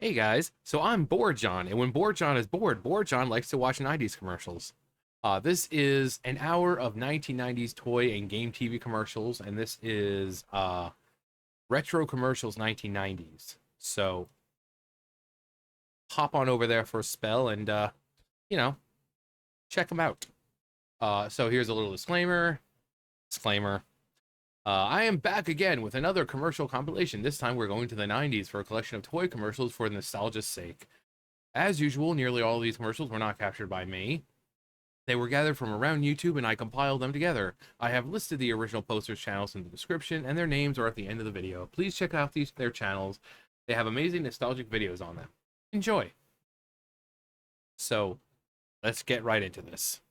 Hey guys, so I'm Bored John, and when Bored John is bored, Bored John likes to watch 90s commercials. This is an hour of 1990s toy and game TV commercials, and this is Retro Commercials 1990s. So hop on over there for a spell and, you know, check them out. So here's a little disclaimer. Disclaimer. I am back again with another commercial compilation. This time we're going to the 90s for a collection of toy commercials for nostalgia's sake. As usual, nearly all of these commercials were not captured by me. They were gathered from around YouTube and I compiled them together. I have listed the original posters' channels in the description and their names are at the end of the video. Please check out their channels. They have amazing nostalgic videos on them. Enjoy! So, let's get right into this.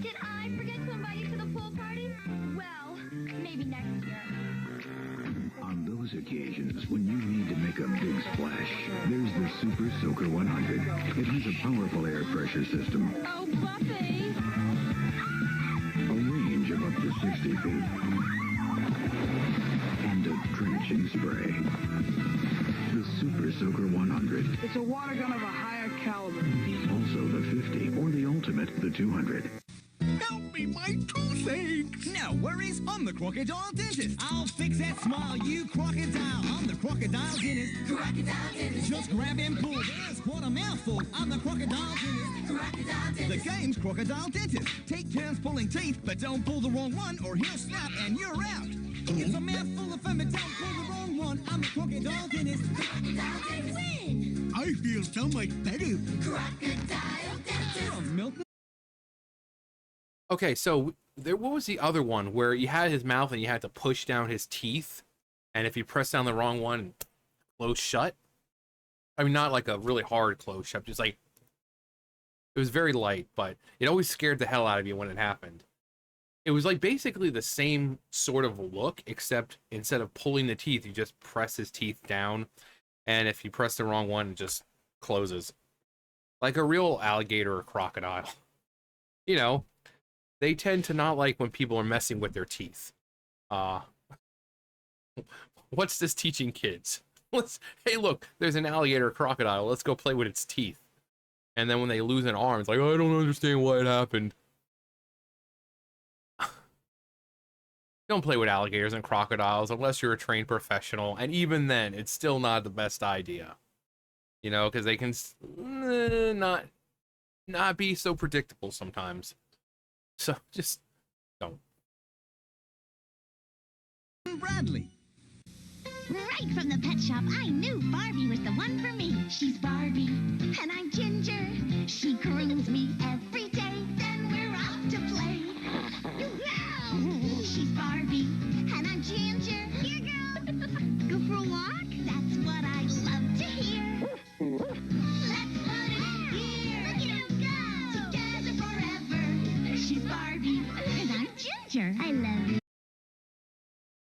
Did I forget to invite you to the pool party? Well, maybe next year. On those occasions when you need to make a big splash, there's the Super Soaker 100. It has a powerful air pressure system, Oh, Buffy! a range of up to 60 feet, and a drenching spray. The Super Soaker 100. It's a water gun of a higher caliber. Also the 50, or the ultimate, the 200. Help me, my toothache! No worries, I'm the Crocodile Dentist. I'll fix that smile, you crocodile. I'm the Crocodile Dentist. Crocodile Dentist. Just grab and pull. There's what a mouthful. I'm the Crocodile Dentist. Crocodile Dentist. The game's Crocodile Dentist. Take turns pulling teeth, but don't pull the wrong one or he'll snap and you're out. It's a mouthful of fun, but don't pull the wrong one. I'm the Crocodile Dentist. Crocodile Dentist. Win! I feel so much better. Crocodile Dentist. Milk. Okay, so what was the other one where you had his mouth and you had to push down his teeth, and if you press down the wrong one, close shut? I mean, not like a really hard close shut, just like, it was very light, but it always scared the hell out of you when it happened. It was like basically the same sort of look, except instead of pulling the teeth, you just press his teeth down, and if you press the wrong one, it just closes. Like a real alligator or crocodile. You know, they tend to not like when people are messing with their teeth. What's this teaching kids? Hey, look, there's an alligator crocodile. Let's go play with its teeth. And then when they lose an arm, it's like, oh, I don't understand why it happened. Don't play with alligators and crocodiles unless you're a trained professional. And even then, it's still not the best idea. You know, because they can not be so predictable sometimes. So just don't. Bradley. Right from the pet shop, I knew Barbie was the one for me. She's Barbie, and I'm Ginger. She grooms me every day, then we're off to play. She's Barbie, and I'm Ginger. Here, girl. Go for a walk? That's what I love to hear. Let's put it in gear. Look at him go. Together forever. She's Barbie, and I'm Ginger. I love you.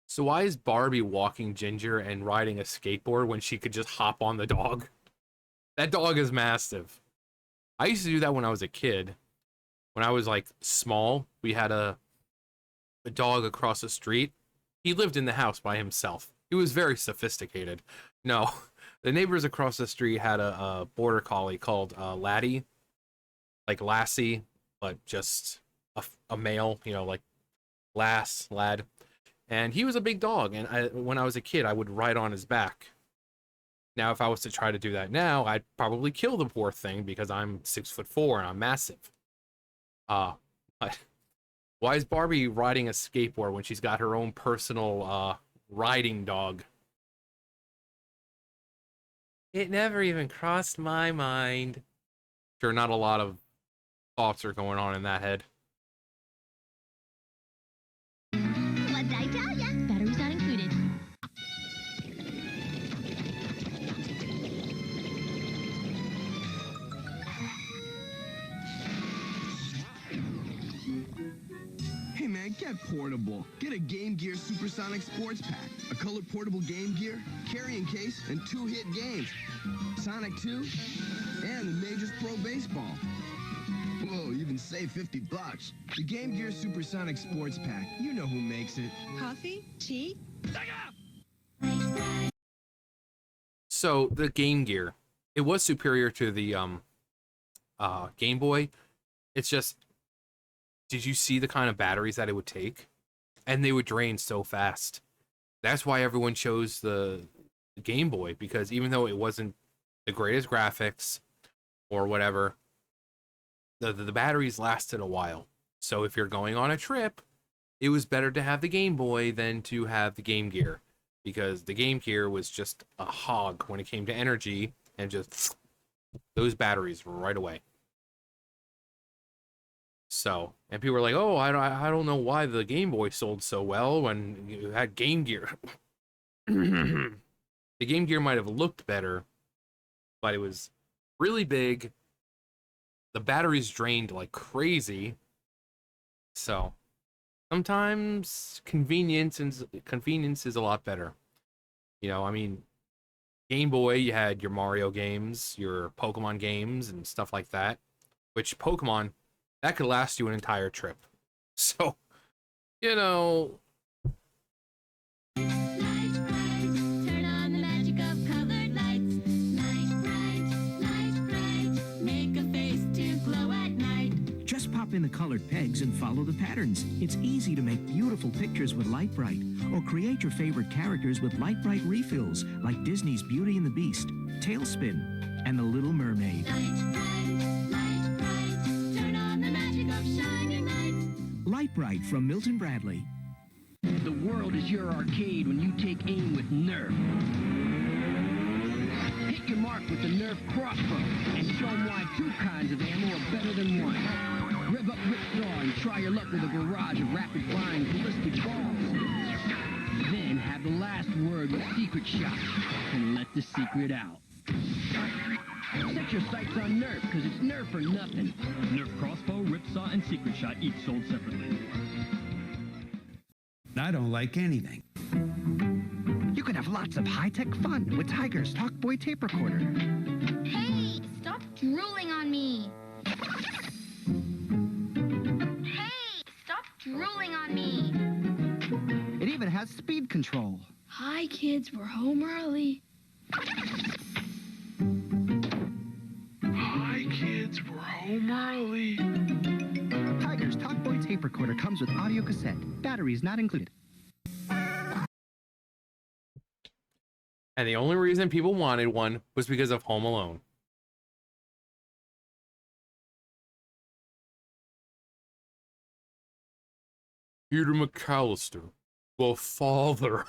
So why is Barbie walking Ginger and riding a skateboard when she could just hop on the dog? That dog is massive. I used to do that when I was a kid. When I was like small, we had a dog across the street. He lived in the house by himself. He was very sophisticated. No, the neighbors across the street had a border collie called Laddie, like Lassie, but just a male, you know, like lad. And he was a big dog, and when I was a kid, I would ride on his back. Now, if I was to try to do that now, I'd probably kill the poor thing because I'm 6'4" and I'm massive. But why is Barbie riding a skateboard when she's got her own personal riding dog? It never even crossed my mind. Sure, not a lot of thoughts are going on in that head. What did I tell ya? Batteries not included. Hey man, get portable. Get a Game Gear Supersonic Sports Pack. A colored portable Game Gear, carrying case, and 2 hit games. Sonic 2 and the Majors Pro Baseball. Whoa, even save $50. The Game Gear Supersonic Sports Pack. You know who makes it. Coffee? Tea? So the Game Gear, it was superior to the Game Boy. It's just, did you see the kind of batteries that it would take? And they would drain so fast. That's why everyone chose the Game Boy, because even though it wasn't the greatest graphics or whatever, the batteries lasted a while. So if you're going on a trip, it was better to have the Game Boy than to have the Game Gear, because the Game Gear was just a hog when it came to energy, and just those batteries right away. So, and people were like, oh, I don't know why the Game Boy sold so well when you had Game Gear. The Game Gear might have looked better, but it was really big. The batteries drained like crazy. So, sometimes convenience is a lot better. You know, I mean, Game Boy, you had your Mario games, your Pokemon games, and stuff like that. Which Pokemon, that could last you an entire trip. So, you know. Light bright, turn on the magic of colored lights. Light bright, make a face to glow at night. Just pop in the colored pegs and follow the patterns. It's easy to make beautiful pictures with Light Bright, or create your favorite characters with Light Bright refills, like Disney's Beauty and the Beast, Tailspin, and The Little Mermaid. Light bright, turn on the magic of shining lights. Light Bright from Milton Bradley. The world is your arcade when you take aim with Nerf. Hit your mark with the Nerf crossbow and show them why two kinds of ammo are better than one. Rev up Ripsaw and try your luck with a barrage of rapid-firing ballistic balls. Then have the last word with Secret Shot and let the secret out. Set your sights on Nerf, because it's Nerf or nothing. Nerf Crossbow, Ripsaw, and Secret Shot, each sold separately. I don't like anything. You can have lots of high-tech fun with Tiger's Talkboy tape recorder. Hey, stop drooling on me. Hey, stop drooling on me. It even has speed control. Hi, kids, we're home early. Hi, kids. We're home early. Tiger's Talkboy tape recorder comes with audio cassette. Batteries not included. And the only reason people wanted one was because of Home Alone. Peter McAllister, the father.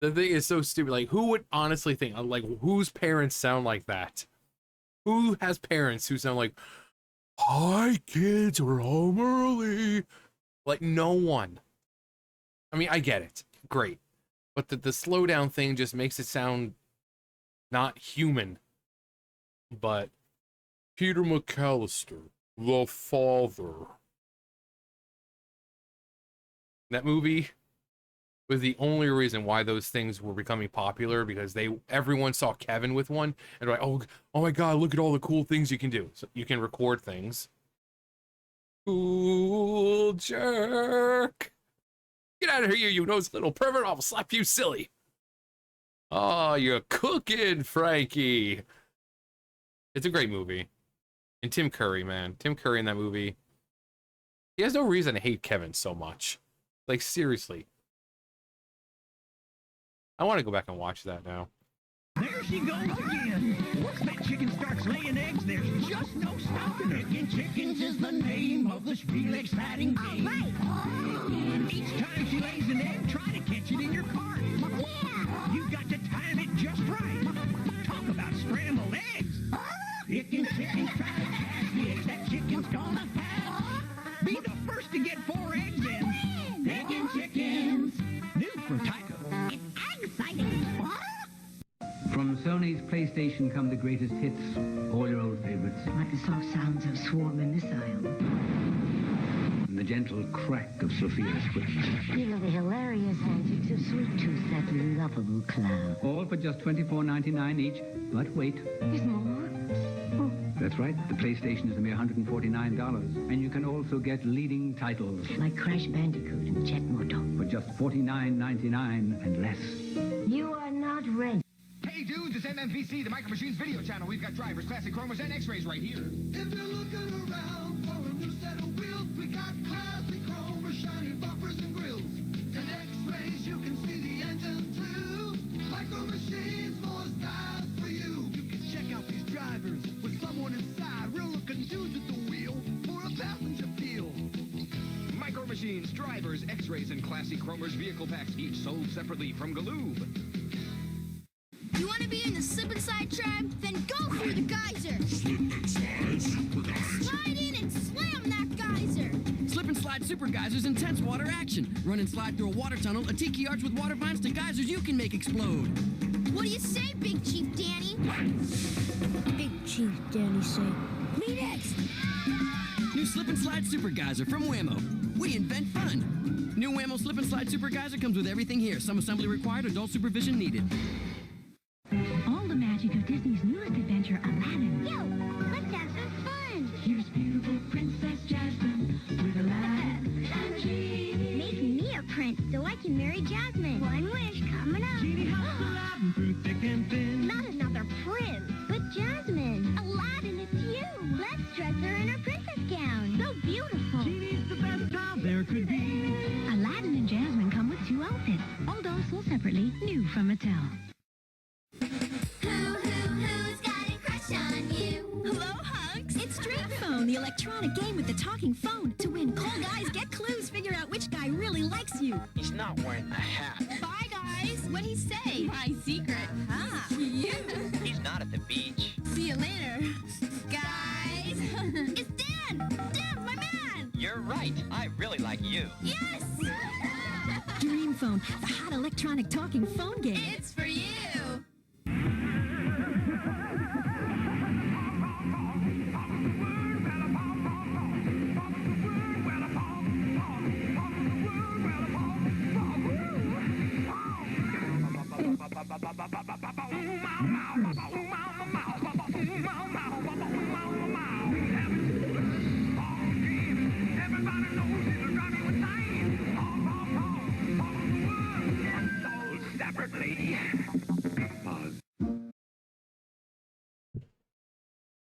The thing is so stupid. Like, who would honestly think, like, whose parents sound like that? Who has parents who sound like, hi, kids, we're home early? Like, no one. I mean, I get it. Great. But the slowdown thing just makes it sound not human. But Peter McAllister, the father. That movie was the only reason why those things were becoming popular, because everyone saw Kevin with one and they're like, oh my god, look at all the cool things you can do. So you can record things. Cool jerk. Get out of here, you nose little pervert. I'll slap you silly. Oh, you're cooking, Frankie. It's a great movie. And Tim Curry, man. Tim Curry in that movie. He has no reason to hate Kevin so much. Like, seriously. I want to go back and watch that now. There she goes again. Once that chicken starts laying eggs, there's just no stopping her. Picking chickens is the name of this real exciting game. Each time she lays an egg, try to catch it in your cart. Yeah. You've got to time it just right. Talk about scrambled eggs. Picking chickens, try to catch the eggs. That chicken's gonna pass. Be the first to get 4 eggs in. Picking chickens. New from Tyco. It's exciting. From Sony's PlayStation come the greatest hits, all your old favorites. Like the soft sounds of swarming missiles. And the gentle crack of Sophia's whip. You know the hilarious antics of Sweet Tooth, that lovable clown. All for just $24.99 each. But wait. There's more? Oh, That's right. The PlayStation is a mere $149, and you can also get leading titles Like Crash Bandicoot and Jet Moto. for just $49.99 and less. You are not ready. Hey dudes, it's MMVC, the Micro Machines video channel. We've got drivers, classic chromers, and x-rays right here. If you're looking around for a new set of wheels, we got classic chrome, shiny bumpers and grills. And X-rays, you can see the engine too. Micro Machines, more styles for you. You can check out these drivers with someone inside. Real looking dudes at the wheel for a passenger feel. Micro Machines, drivers, x-rays, and classic chromers vehicle packs, each sold separately from Galoob. You want to be in the Slip and Slide tribe? Then go through the geyser. Slip and slide, super guys. Slide in and slam that geyser. Slip and slide super geysers, intense water action. Run and slide through a water tunnel, a tiki arch with water vines to geysers you can make explode. What do you say, Big Chief Danny? Big Chief Danny say, me next. New slip and slide super geyser from Whammo. We invent fun. New Whammo slip and slide super geyser comes with everything here. Some assembly required, adult supervision needed. All the magic of Disney's newest adventure, Aladdin. Yo, let's have some fun. Here's beautiful Princess Jasmine with Aladdin and Genie. Make me a prince so I can marry Jasmine. One wish coming up. Genie helps Aladdin through thick and thin. Not another prince, but Jasmine. Aladdin, it's you. Let's dress her in her princess gown. So beautiful. Genie's the best doll there could be. Aladdin and Jasmine come with 2 outfits. All dolls sold separately, new from Mattel. Who's got a crush on you? Hello, hunks. It's Dream Phone, the electronic game with the talking phone. To win, call guys, get clues, figure out which guy really likes you. He's not wearing a hat. Bye, guys. What'd he say? My secret. Ah, you. He's not at the beach. See you later, guys. It's Dan. Dan, my man. You're right. I really like you. Yes. Dream Phone, the hot electronic talking phone game. It's for you.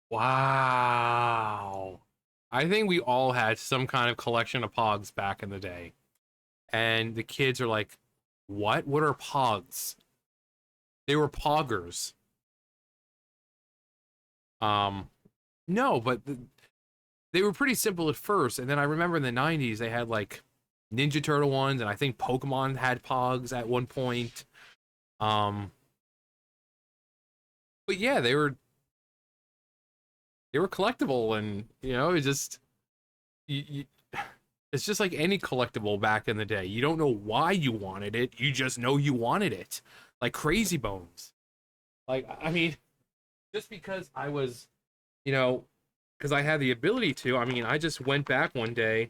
Wow. I think we all had some kind of collection of Pogs back in the day. And the kids are like, what? What are Pogs? They were Poggers. No, but they were pretty simple at first. And then I remember in the 90s, they had like Ninja Turtle ones. And I think Pokemon had Pogs at one point. But yeah, they were collectible, and it's just it's just like any collectible back in the day. You don't know why you wanted it, you just know you wanted it. Like Crazy Bones. Like, I mean, just because I was, because I had the ability to, I mean, I just went back one day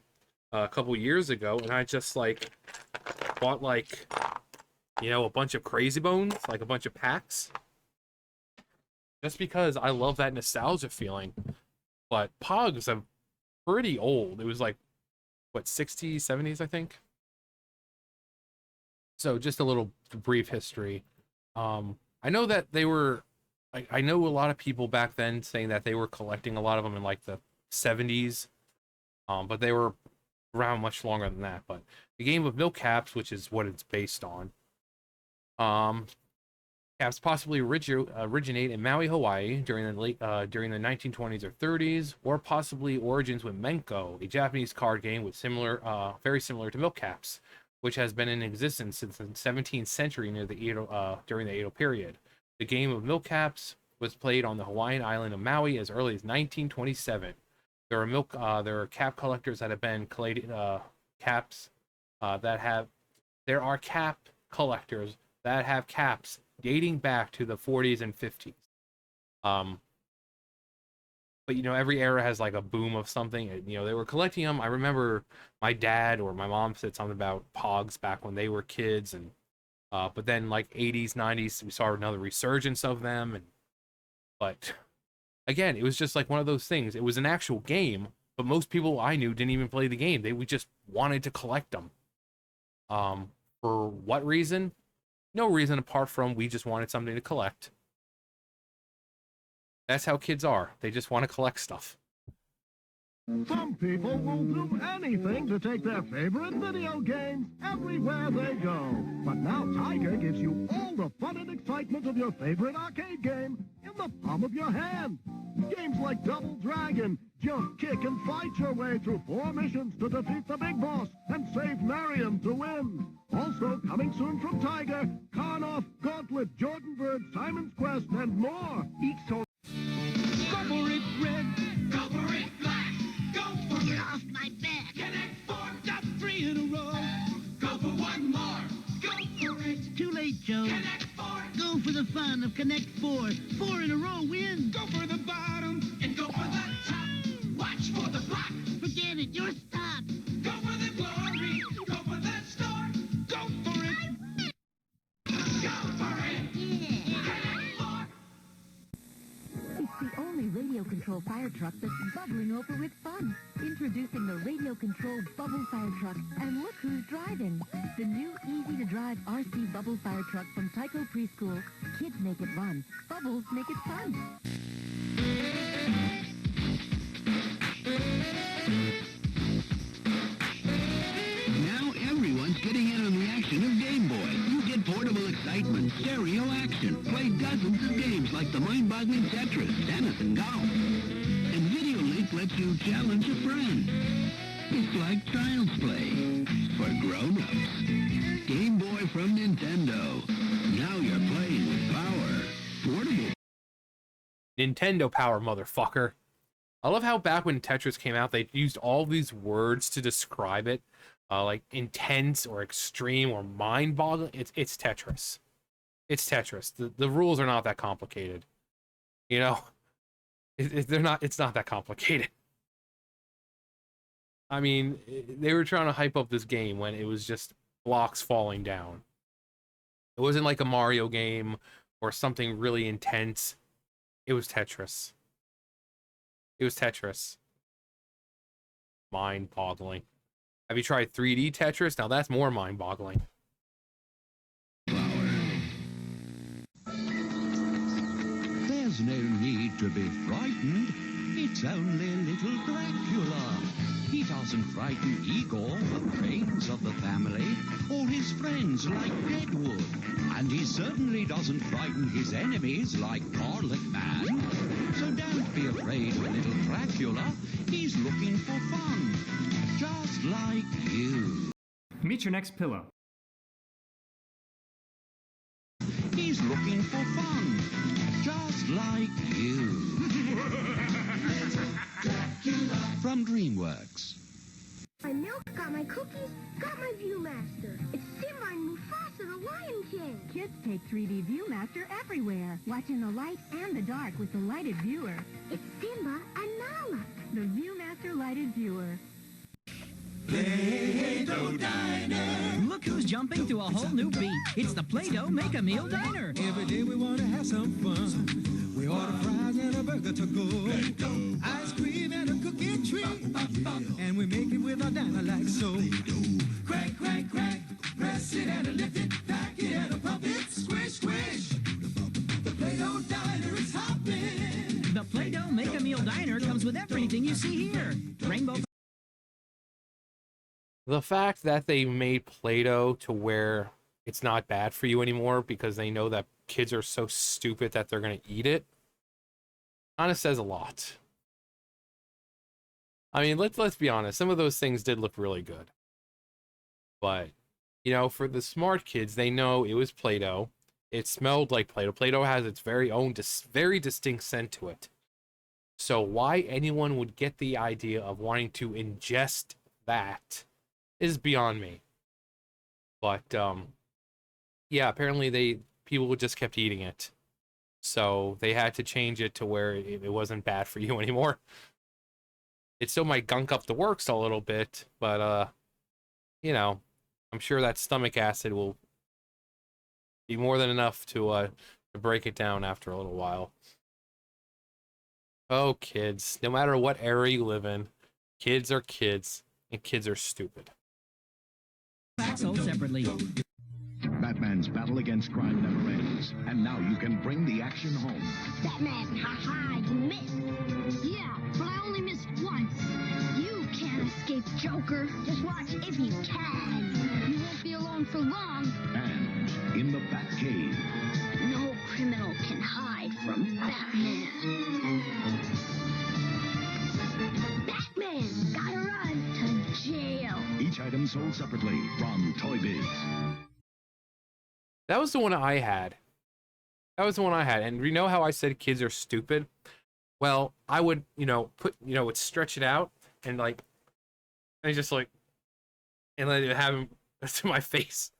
a couple years ago, and I just like bought like a bunch of Crazy Bones, like a bunch of packs. Just because I love that nostalgia feeling. But Pogs are pretty old. It was like, what, 60s, 70s, I think? So just a little brief history. I know that they were... I know a lot of people back then saying that they were collecting a lot of them in like the 70s. But they were around much longer than that. But the game of Milk Caps, which is what it's based on, Caps possibly originate in Maui, Hawaii during the 1920s or 30s, or possibly origins with Menko, a Japanese card game with very similar to Milk Caps, which has been in existence since the 17th century during the Edo period. The game of Milk Caps was played on the Hawaiian island of Maui as early as 1927. There are cap collectors that have been collated caps there are cap collectors that have caps dating back to the 40s and 50s. But every era has like a boom of something. And, they were collecting them. I remember my dad or my mom said something about Pogs back when they were kids, and but then like 80s, 90s, we saw another resurgence of them. But Again, it was just like one of those things. It was an actual game, but most people I knew didn't even play the game. They just wanted to collect them. For what reason? No reason apart from we just wanted something to collect. That's how kids are. They just want to collect stuff. Some people will do anything to take their favorite video games everywhere they go. But now Tiger gives you all the fun and excitement of your favorite arcade game in the palm of your hand. Games like Double Dragon, jump, kick, and fight your way through 4 missions to defeat the big boss and save Marion to win. Also coming soon from Tiger, Karnoff, Gauntlet, Jordan Bird, Simon's Quest, and more. Each sold. Go for it, red. Go for it, black. Go for Get it. off my back. Connect 4. Got 3 in a row. Go for 1 more. Go for it. Too late, Joe. Connect 4. Go for the fun of Connect 4. 4 in a row win. Go for the bottom and go for the top. Watch for the block. Forget it, you're stopped. Go for the glory. Go for the star. Go for it. Go for it. Connect 4. It's the only radio-controlled fire truck that's bubbling over with fun. Introducing the radio-controlled Bubble Fire Truck, and look who's driving. The new easy-to-drive RC Bubble Fire Truck from Tyco Preschool. Kids make it run. Bubbles make it fun. Now everyone's getting in on the action of Game Boy. You get portable excitement, stereo action, play dozens of games like the mind-boggling Tetris, tennis, and golf. And Video Link lets you challenge a friend. It's like child's play for grown-ups. Game Boy from Nintendo. Now you're playing with power. Portable. Nintendo power, motherfucker. I love how back when Tetris came out, they used all these words to describe it, like intense or extreme or mind-boggling. It's Tetris. It's Tetris. The rules are not that complicated. You know, they're not. It's not that complicated. I mean, they were trying to hype up this game when it was just blocks falling down. It wasn't like a Mario game or something really intense. It was Tetris. It was Tetris. Mind-boggling. Have you tried 3D Tetris? Now that's more mind-boggling. There's no need to be frightened. It's only little Dracula. He doesn't frighten Igor, the brains of the family, or his friends like Deadwood. And he certainly doesn't frighten his enemies like Garlic Man. So don't be afraid of little Dracula. He's looking for fun, just like you. Meet your next pillow. He's looking for fun, just like you. From DreamWorks. My milk, got my cookies, got my Viewmaster. It's Simba and Mufasa, the Lion King. Kids take 3D ViewMaster everywhere. Watch in the light and the dark with the lighted viewer. It's Simba and Nala. The ViewMaster lighted viewer. Play-Doh Diner. Look who's jumping to a whole new beat. It's the Play-Doh Make-A-Meal Diner. Every day we want to have some fun. We order fries and a burger to go. Play-Doh. Ice cream and a cookie treat. And we make it with our diner like so. Crack, crack, crack. Press it and lift it. Pack it and pump it. Squish, squish. The Play-Doh Diner is hopping. The Play-Doh Make-A-Meal Diner comes with everything you see here. Rainbow. The fact that they made Play-Doh to where it's not bad for you anymore because they know that kids are so stupid that they're going to eat it kind of says a lot. I mean, let's be honest. Some of those things did look really good. But, you know, for the smart kids, they know it was Play-Doh. It smelled like Play-Doh. Play-Doh has its very own, very distinct scent to it. So why anyone would get the idea of wanting to ingest that is beyond me. But yeah, apparently people just kept eating it, so they had to change it to where it wasn't bad for you anymore. It still might gunk up the works a little bit, but you know, I'm sure that stomach acid will be more than enough to break it down after a little while. Oh, kids. No matter what era you live in, kids are kids, and kids are stupid. Packs sold separately. Batman's battle against crime never ends, and now you can bring the action home. Batman, ha-ha, you missed. Yeah, but I only missed once. You can't escape Joker. Just watch if you can. You won't be alone for long. And in the Batcave, No criminal can hide from Batman. Batman, gotta run to jail. each item sold separately from Toy Biz. That was the one I had. That was the one I had. And you know how I said kids are stupid? Well, I would, would stretch it out and just and let it have him to my face.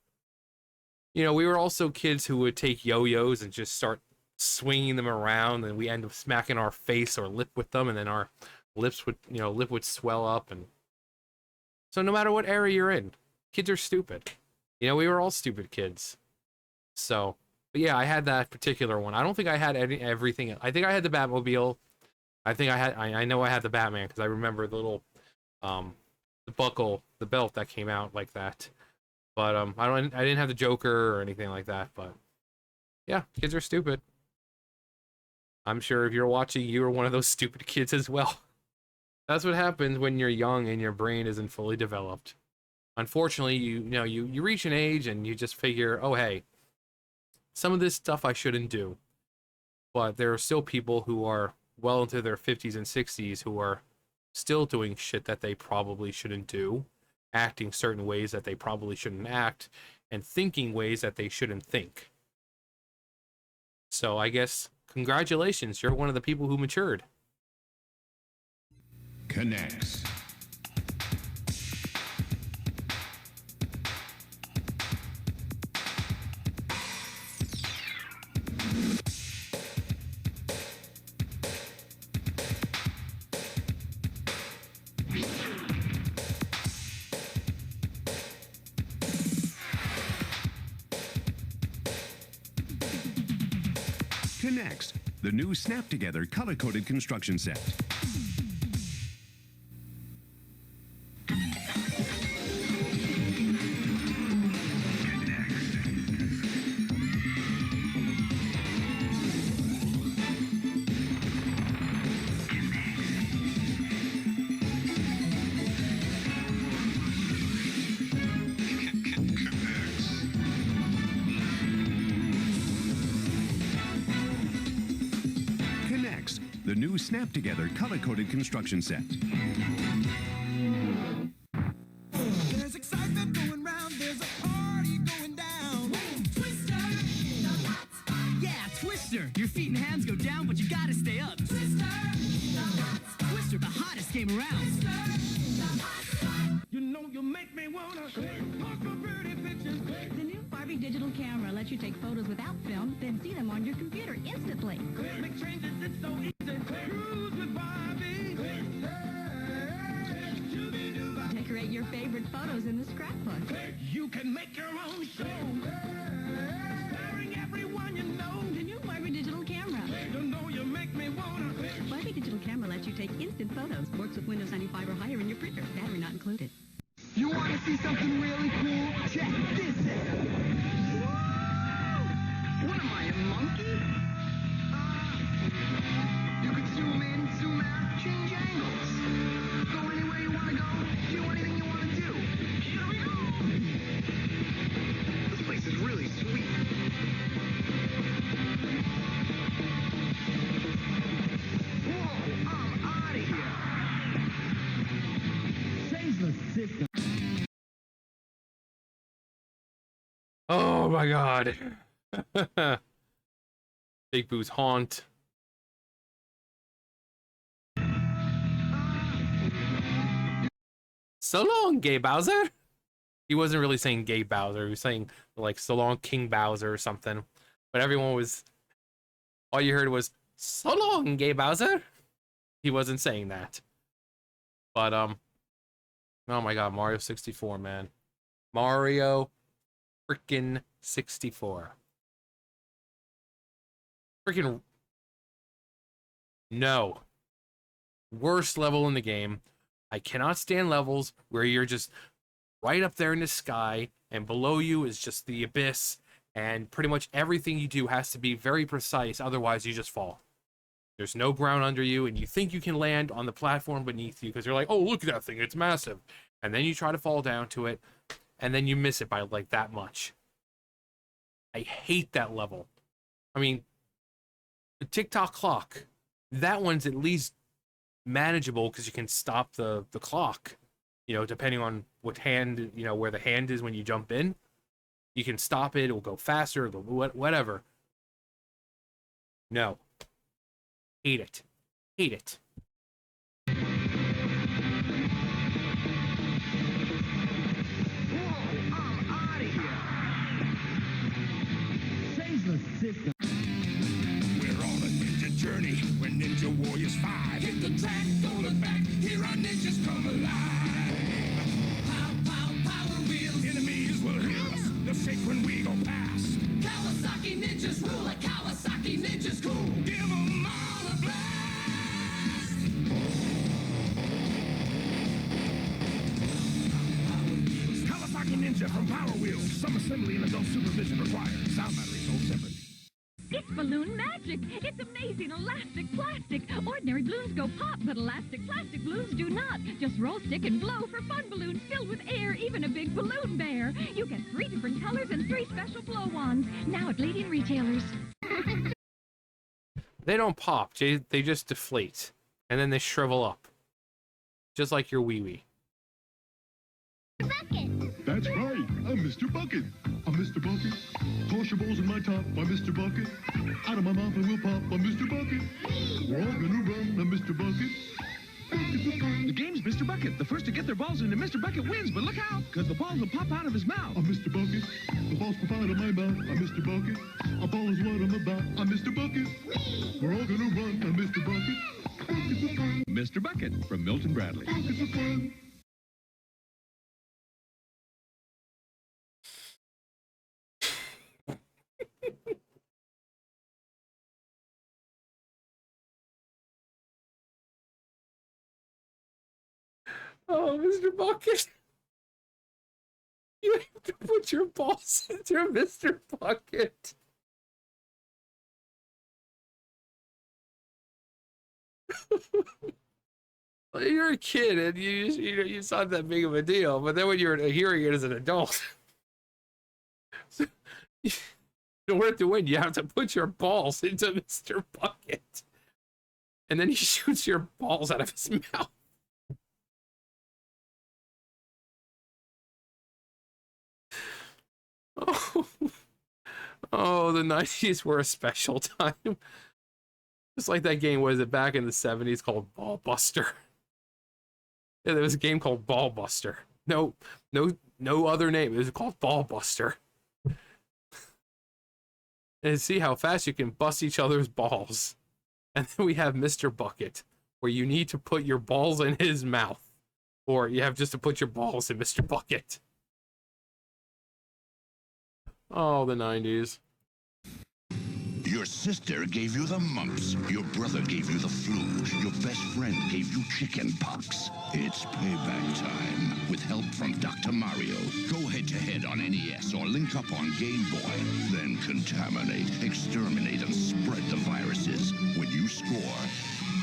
We were also kids who would take yo-yos and just start swinging them around, and we end up smacking our face or lip with them, and then our lip would swell up. And so no matter what era you're in, kids are stupid. We were all stupid kids. So, but yeah, I had that particular one. I don't think I had everything. I think I had the Batmobile. I know I had the Batman because I remember the little, the buckle, the belt that came out like that. But I didn't have the Joker or anything like that. But yeah, kids are stupid. I'm sure if you're watching, you were one of those stupid kids as well. That's what happens when you're young and your brain isn't fully developed. Unfortunately, you reach an age and you just figure, oh hey, some of this stuff I shouldn't do. But there are still people who are well into their 50s and 60s who are still doing shit that they probably shouldn't do, acting certain ways that they probably shouldn't act, and thinking ways that they shouldn't think. So I guess, congratulations, you're one of the people who matured. Connects. Connects, the new Snap Together color-coded construction set. Connects, the new Snap Together color-coded construction set. There's excitement going round, there's a party going down. Twister, Yeah, Twister. Your feet and hands go down, but you gotta stay up. Twister, the hottest game around. You know you make me wanna post my pretty pictures. The new Barbie digital camera lets you take photos without film, then see them on your computer instantly. Make changes, it's so easy. Cruise with Barbie. Decorate your favorite photos in the scrapbook. You can make your own show. Inspiring everyone you know. The new Barbie digital camera. You know you make me wanna. Barbie digital camera lets you take instant photos. Works with Windows 95 or higher in your printer. Battery not included. You wanna see something really cool? Check this out. What am I, a monkey? You could zoom in, zoom out, change angles. Go anywhere you wanna go, do anything you wanna do. Here we go! This place is really sweet. Whoa, I'm out of here. Change the system. Oh my god. Big Boo's Haunt. So long, Gay Bowser. He wasn't really saying Gay Bowser. He was saying like so long, King Bowser or something. But everyone was, all you heard was so long, Gay Bowser. He wasn't saying that. But oh my god, Mario 64, man. Mario freaking 64. Freaking no. Worst level in the game. I cannot stand levels where you're just right up there in the sky and below you is just the abyss, and pretty much everything you do has to be very precise, otherwise you just fall. There's no ground under you, and you think you can land on the platform beneath you because you're like, oh, look at that thing, it's massive. And then you try to fall down to it, and then you miss it by like that much. I hate that level. I mean, the TikTok clock, that one's at least manageable because you can stop the clock, you know, depending on what hand, you know, where the hand is when you jump in. You can stop it, it'll go faster, whatever. No. Hate it. Hate it. We're on a ninja journey. We're Ninja Warriors 5. Hit the track, don't look back. Here our ninjas come alive. Power wheels. Enemies will hear us. They'll shake when we go past. Kawasaki ninjas rule like Kawasaki ninjas cool. Give them all a blast. Kawasaki Ninja from Power Wheels. Some assembly and adult supervision required. Sound battery sold separately. It's balloon magic. It's amazing elastic plastic. Ordinary balloons go pop, but elastic plastic balloons do not. Just roll, stick, and blow for fun balloons filled with air, even a big balloon bear. You get 3 different colors and 3 special blow-ons. Now at leading retailers. They don't pop. They just deflate. And then they shrivel up. Just like your wee-wee. That's right. I'm Mr. Bucket. I'm Mr. Bucket. Toss your balls in my top. I'm Mr. Bucket. Out of my mouth I will pop. I'm Mr. Bucket. We're all gonna run. I'm Mr. Bucket. The game's Mr. Bucket. The first to get their balls into Mr. Bucket wins, but look out, because the balls will pop out of his mouth. I'm Mr. Bucket. The balls pop out of my mouth. I'm Mr. Bucket. A ball is what I'm about. I'm Mr. Bucket. We're all gonna run. I'm Mr. Bucket. Mr. Bucket from Milton Bradley. Bucket for fun. Oh, Mr. Bucket. You have to put your balls into Mr. Bucket. Well, you're a kid and it's not that big of a deal, but then when you're hearing it as an adult, so, in order to win, you have to put your balls into Mr. Bucket. And then he shoots your balls out of his mouth. Oh, the 90s were a special time. Just like that game, was it back in the 70s called Ball Buster? Yeah, there was a game called Ball Buster. No other name. It was called Ball Buster. And see how fast you can bust each other's balls. And then we have Mr. Bucket, where you need to put your balls in his mouth. Or you have just to put your balls in Mr. Bucket. Oh, the 90s. Your sister gave you the mumps. Your brother gave you the flu. Your best friend gave you chicken pox. It's payback time. With help from Dr. Mario. Go head-to-head on NES or link up on Game Boy. Then contaminate, exterminate, and spread the viruses. When you score,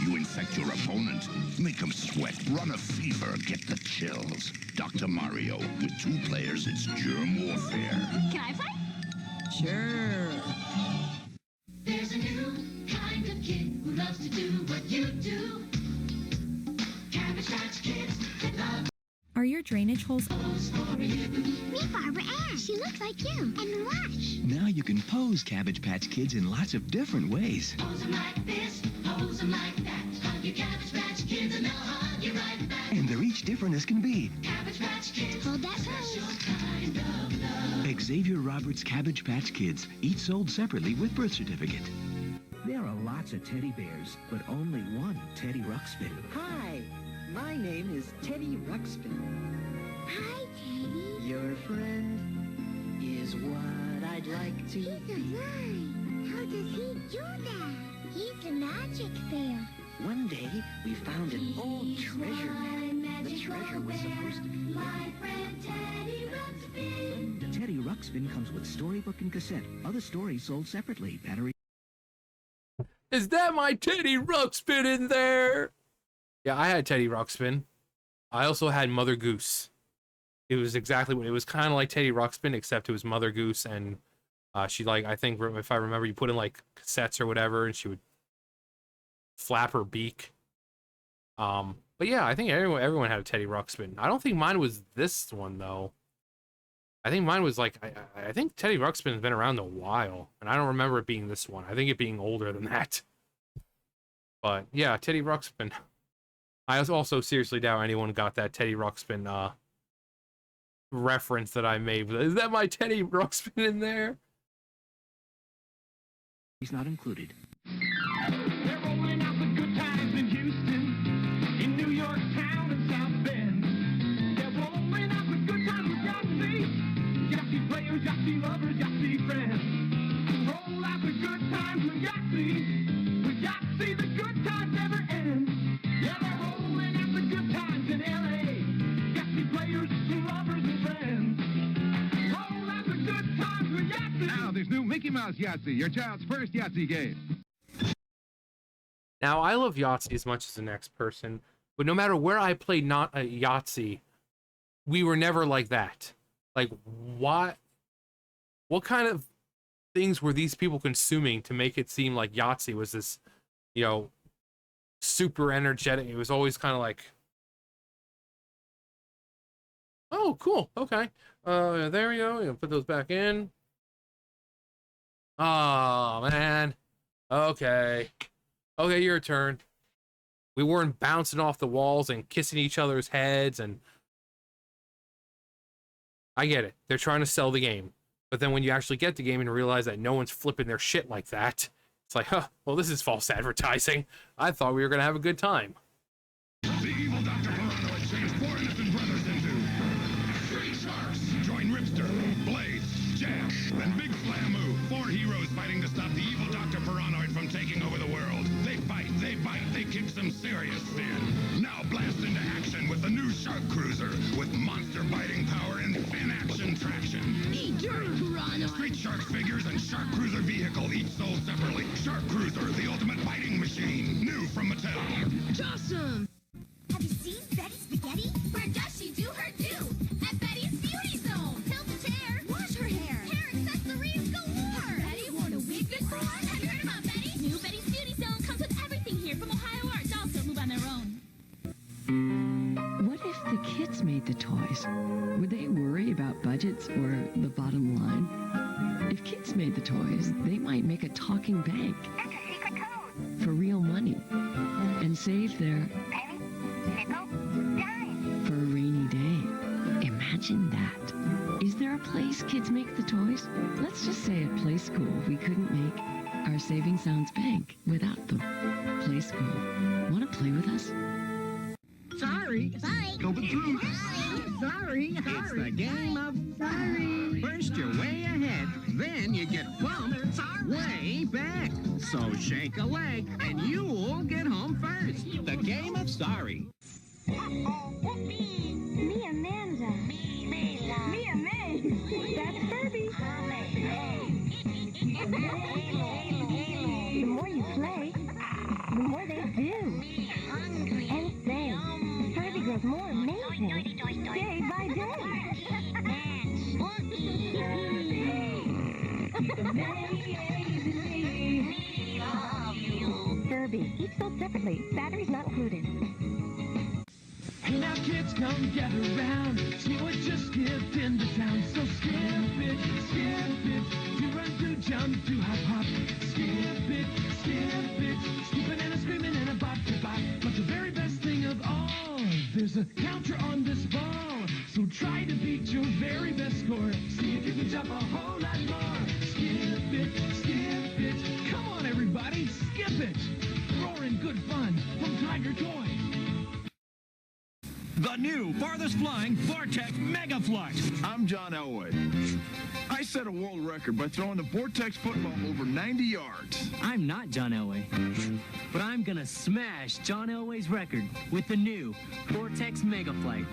you infect your opponent. Make them sweat, run a fever, get the chills. Dr. Mario. With 2 players, it's germ warfare. Can I play? Sure. There's a new kind of kid who loves to do what you do. Cabbage Patch Kids that love Are your drainage holes... Meet Barbara Ann. She looks like you. And watch. Now you can pose Cabbage Patch Kids in lots of different ways. Pose 'em like this, pose 'em like that. Hug your Cabbage Patch Kids and they'll hug you right back. And they're each different as can be. Cabbage Patch Kids. Hold that pose. Kind of love. Xavier Roberts Cabbage Patch Kids, each sold separately with birth certificate. There are lots of teddy bears, but only one Teddy Ruxpin. Hi, my name is Teddy Ruxpin. Hi, Teddy. Your friend is what I'd like to He's be. a lie. How does he do that? He's a magic bear. One day, we found an old treasure map. The treasure was supposed to be... My friend Teddy Ruxpin. Teddy Ruxpin comes with storybook and cassette. Other stories sold separately. Battery... Is that my Teddy Ruxpin in there? Yeah, I had Teddy Ruxpin. I also had Mother Goose. It was exactly what it was, kind of like Teddy Ruxpin, except it was Mother Goose, and she, like, I think if I remember, you put in like cassettes or whatever, and she would flap her beak. But yeah, I think everyone had a Teddy Ruxpin. I don't think mine was this one though. I think mine was like I think Teddy Ruxpin has been around a while, and I don't remember it being this one. I think it being older than that. But yeah, Teddy Ruxpin. I also seriously doubt anyone got that Teddy Ruxpin reference that I made. Is that my Teddy Ruxpin in there? He's not included. They're rolling out the good times in Houston, in New York town and South Bend. They're rolling out the good times with Yahtzee. Yahtzee players, Yahtzee lovers, Yahtzee friends. Roll out the good times with Yahtzee. With Yahtzee, the good times never end. Yeah, they're rolling out the good times in L.A. Yahtzee players, lovers, and friends. Roll out the good times with Yahtzee. Now there's new Mickey Mouse Yahtzee, your child's first Yahtzee game. Now, I love Yahtzee as much as the next person, but no matter where I played not a Yahtzee, we were never like that. Like, what kind of things were these people consuming to make it seem like Yahtzee was this, you know, super energetic? It was always kind of like, oh, cool, okay. There we go. You put those back in. Oh, man. Okay. Okay, your turn. We weren't bouncing off the walls and kissing each other's heads, and I get it. They're trying to sell the game. But then when you actually get the game and realize that no one's flipping their shit like that, it's like, huh, well, this is false advertising. I thought we were going to have a good time. The evil Dr. Paranoid changed 4 innocent brothers into 3 sharks. Join Ripster, Blaze, Jam, and Big Flamu. 4 heroes fighting to stop the evil Dr. Paranoid from taking over the world. They fight, they bite, they kick some serious sin. Now blast into action with the new Shark Cruiser with monster biting power and fin-action traction. Hey, dirty Paranoid. Street Sharks figures and Shark Cruiser vehicle, each sold separately. Shark Cruiser, the ultimate biting machine. New from Mattel. Awesome. Have you seen Betty's spaghetti? Where does she do her do? At Betty's Beauty Zone. Tilt the chair. Wash her hair. Hair accessories galore. Betty worn a wig before? Have you heard about Betty? New Betty's Beauty Zone comes with everything here from Ohio Arts. Also move on their own. What if the kids made the toys? Would they worry about budgets or the bottom line? If kids made the toys, they might make a talking bank. That's a secret code. For real money. And save their... Penny, nickel, dime. for a rainy day. Imagine that. Is there a place kids make the toys? Let's just say at Play School we couldn't make our Saving Sounds Bank without them. Play School. Want to play with us? Sorry. Bye. Going through. Sorry. It's the game of sorry. First you're way ahead, then you get bumped way back. So shake a leg and you'll get home first. The game of sorry. Me Amanda. Me May. That's Furby. The more you play, the more they do. And say, Furby grows more amazing day by day. Furby, each sold separately. Batteries not included. Hey now kids, come gather round. See what just skipped into town. So skip it, to run, to jump, to hop, hop. Skip it, skipping and a screaming and a bop, to bop. But the very best thing of all, there's a counter on this ball. So try to beat your very best score. See if you can jump a whole lot more. Skip it, come on everybody, skip it. Roaring good fun from Tiger Toys. The new farthest flying Vortex Mega Flight. I'm John Elway. I I set a world record by throwing the Vortex football over 90 yards. I'm not John Elway, but I'm gonna smash John Elway's record with the new Vortex Mega Flight.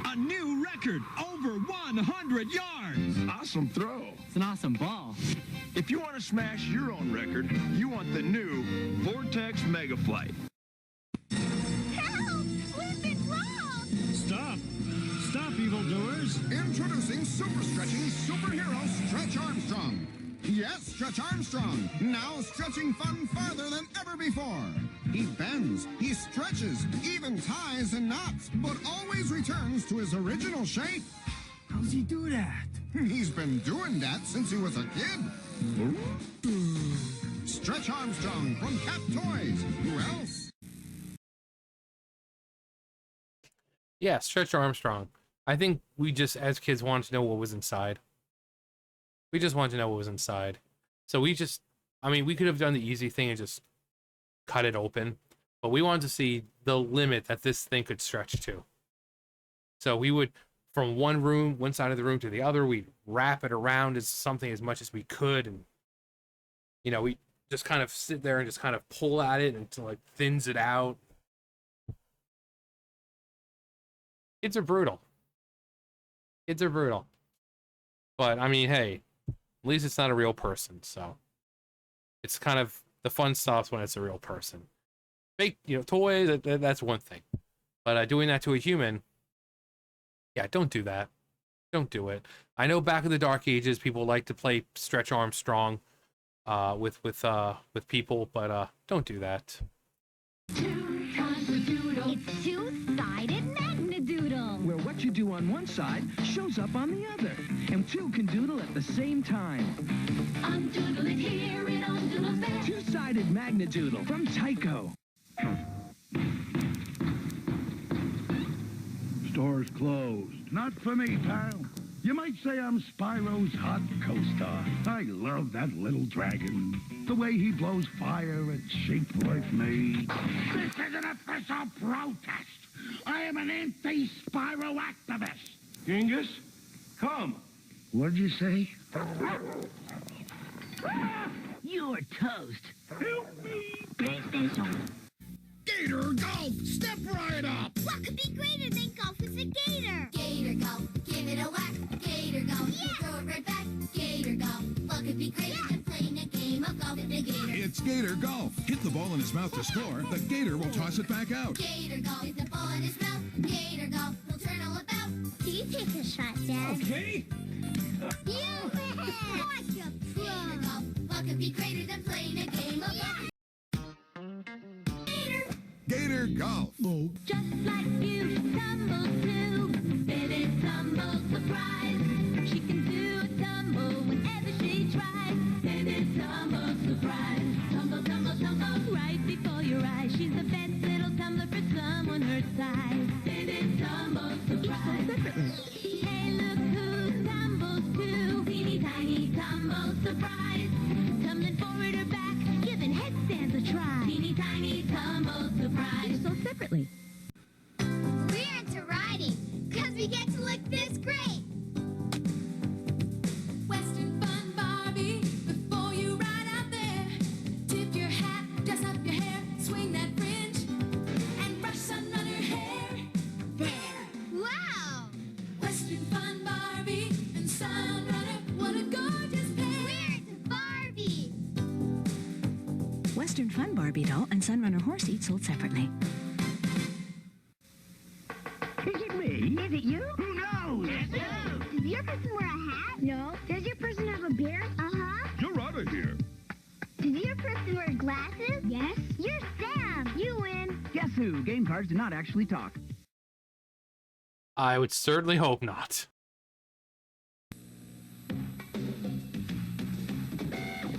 A new record, over 100 yards. Awesome throw. It's an awesome ball. If you want to smash your own record, you want the new Vortex Mega Flight. Help! We've been robbed! Stop! Stop, evildoers! Introducing super stretching superhero Stretch Armstrong. Yes, Stretch Armstrong. Now stretching fun farther than ever before. He bends, he stretches, even ties and knots, but always returns to his original shape. How's he do that? He's been doing that since he was a kid. Stretch Armstrong from Cap Toys. Who else? Yeah, Stretch Armstrong. I think we just, as kids, wanted to know what was inside. We just wanted to know what was inside. So we just, I mean, we could have done the easy thing and just cut it open, but we wanted to see the limit that this thing could stretch to. So we would, from one side of the room to the other, we'd wrap it around as something as much as we could, and you know, we just kind of sit there and just kind of pull at it until it thins it out. Kids are brutal. Kids are brutal. But I mean, hey, at least it's not a real person, so it's kind of, the fun stops when it's a real person. Fake, you know, toys, that's one thing. But doing that to a human, yeah, don't do that. Don't do it. I know back in the dark ages, people like to play Stretch Armstrong with people, but don't do that. It's two-sided Magnadoodle. Where what you do on one side shows up on the other. And two can doodle at the same time. Undoodle it here, it undoodles there. Two-sided Magnadoodle from Tyco. Store's closed. Not for me, pal. You might say I'm Spyro's hot co-star. I love that little dragon. The way he blows fire at sheep like me. This is an official protest. I am an anti-Spyro activist. Genghis, come. What'd you say? You're toast. Help me. PlayStation. Gator Golf! Step right up! What could be greater than golf with a gator? Gator golf, give it a whack. Gator golf, throw it right back. Gator golf, what could be greater than playing a game of golf with a gator? It's Gator Golf. Hit the ball in his mouth to score. The gator will toss it back out. Gator golf, hit the ball in his mouth. Gator golf, he'll turn all about. You take a shot, Dad. Okay. You win! Like a pro! Gator golf, what could be greater than playing a game of golf? Gator Golf. Just like you, tumble too. Baby, tumble surprise. She can do a tumble whenever she tries. Baby, tumble surprise. Tumble, tumble, tumble right before your eyes. She's the best little tumbler for someone her size. Baby, tumble surprise. Hey, look who tumbles too. Teeny tiny tumble surprise. Tumbling forward or back, giving headstands a try. Teeny tiny tumble surprise. So separately. We're into riding, because we get to look this great. Western fun, Barbie. Before you ride out there, tip your hat, dress up your hair, swing that fringe, and brush sun on your hair. There. Wow. Western fun, Barbie, and Sunrunner. What a gorgeous pair. We're into Barbie. Western Fun Barbie doll and Sunrunner horse seat sold separately. Is it me? Is it you? Who knows? Does your person wear a hat? No. Does your person have a beard? Uh-huh. You're out of here. Does your person wear glasses? Yes. You're Sam. You win. Guess who? Game cards do not actually talk. I would certainly hope not.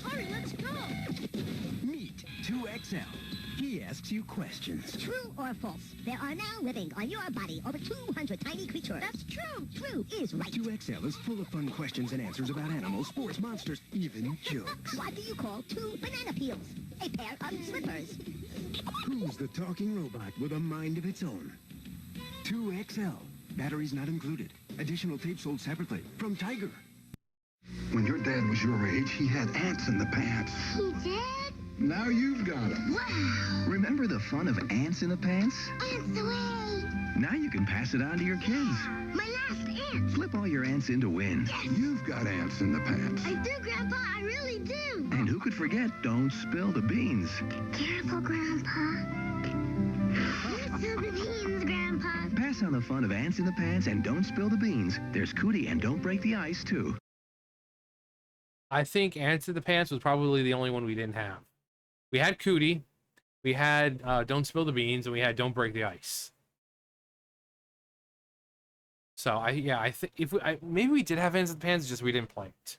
Hurry, let's go. Meet 2XL. He asks you questions. True or false? There are now living on your body over 200 tiny creatures. That's true. True is right. 2XL is full of fun questions and answers about animals, sports, monsters, even jokes. What do you call 2 banana peels? A pair of slippers. Who's the talking robot with a mind of its own? 2XL. Batteries not included. Additional tape sold separately from Tiger. When your dad was your age, he had ants in the pants. He did? Now you've got them. Wow. Remember the fun of ants in the pants? Ants away. Now you can pass it on to your kids. My last ant. Flip all your ants into win. Yes. You've got ants in the pants. I do, Grandpa. I really do. And who could forget, don't spill the beans. Careful, Grandpa. Don't spill the beans, Grandpa. Pass on the fun of ants in the pants and don't spill the beans. There's Cootie and Don't Break the Ice, too. I think Ants in the Pants was probably the only one we didn't have. We had Cootie, we had Don't Spill the Beans, and we had Don't Break the Ice. So I think maybe we did have Ants in the Pants, just we didn't play it.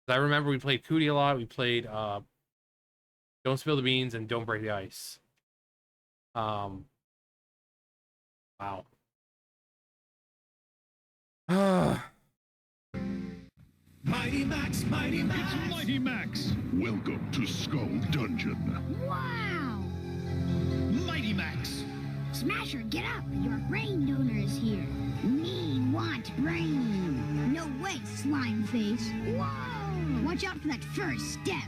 I remember we played Cootie a lot. We played Don't Spill the Beans and Don't Break the Ice. Wow. Mighty Max, Mighty Max. It's Mighty Max. Welcome to Skull Dungeon. Wow. Mighty Max. Smasher, get up. Your brain donor is here. Me want brain. No way, slime face. Whoa. Watch out for that first step.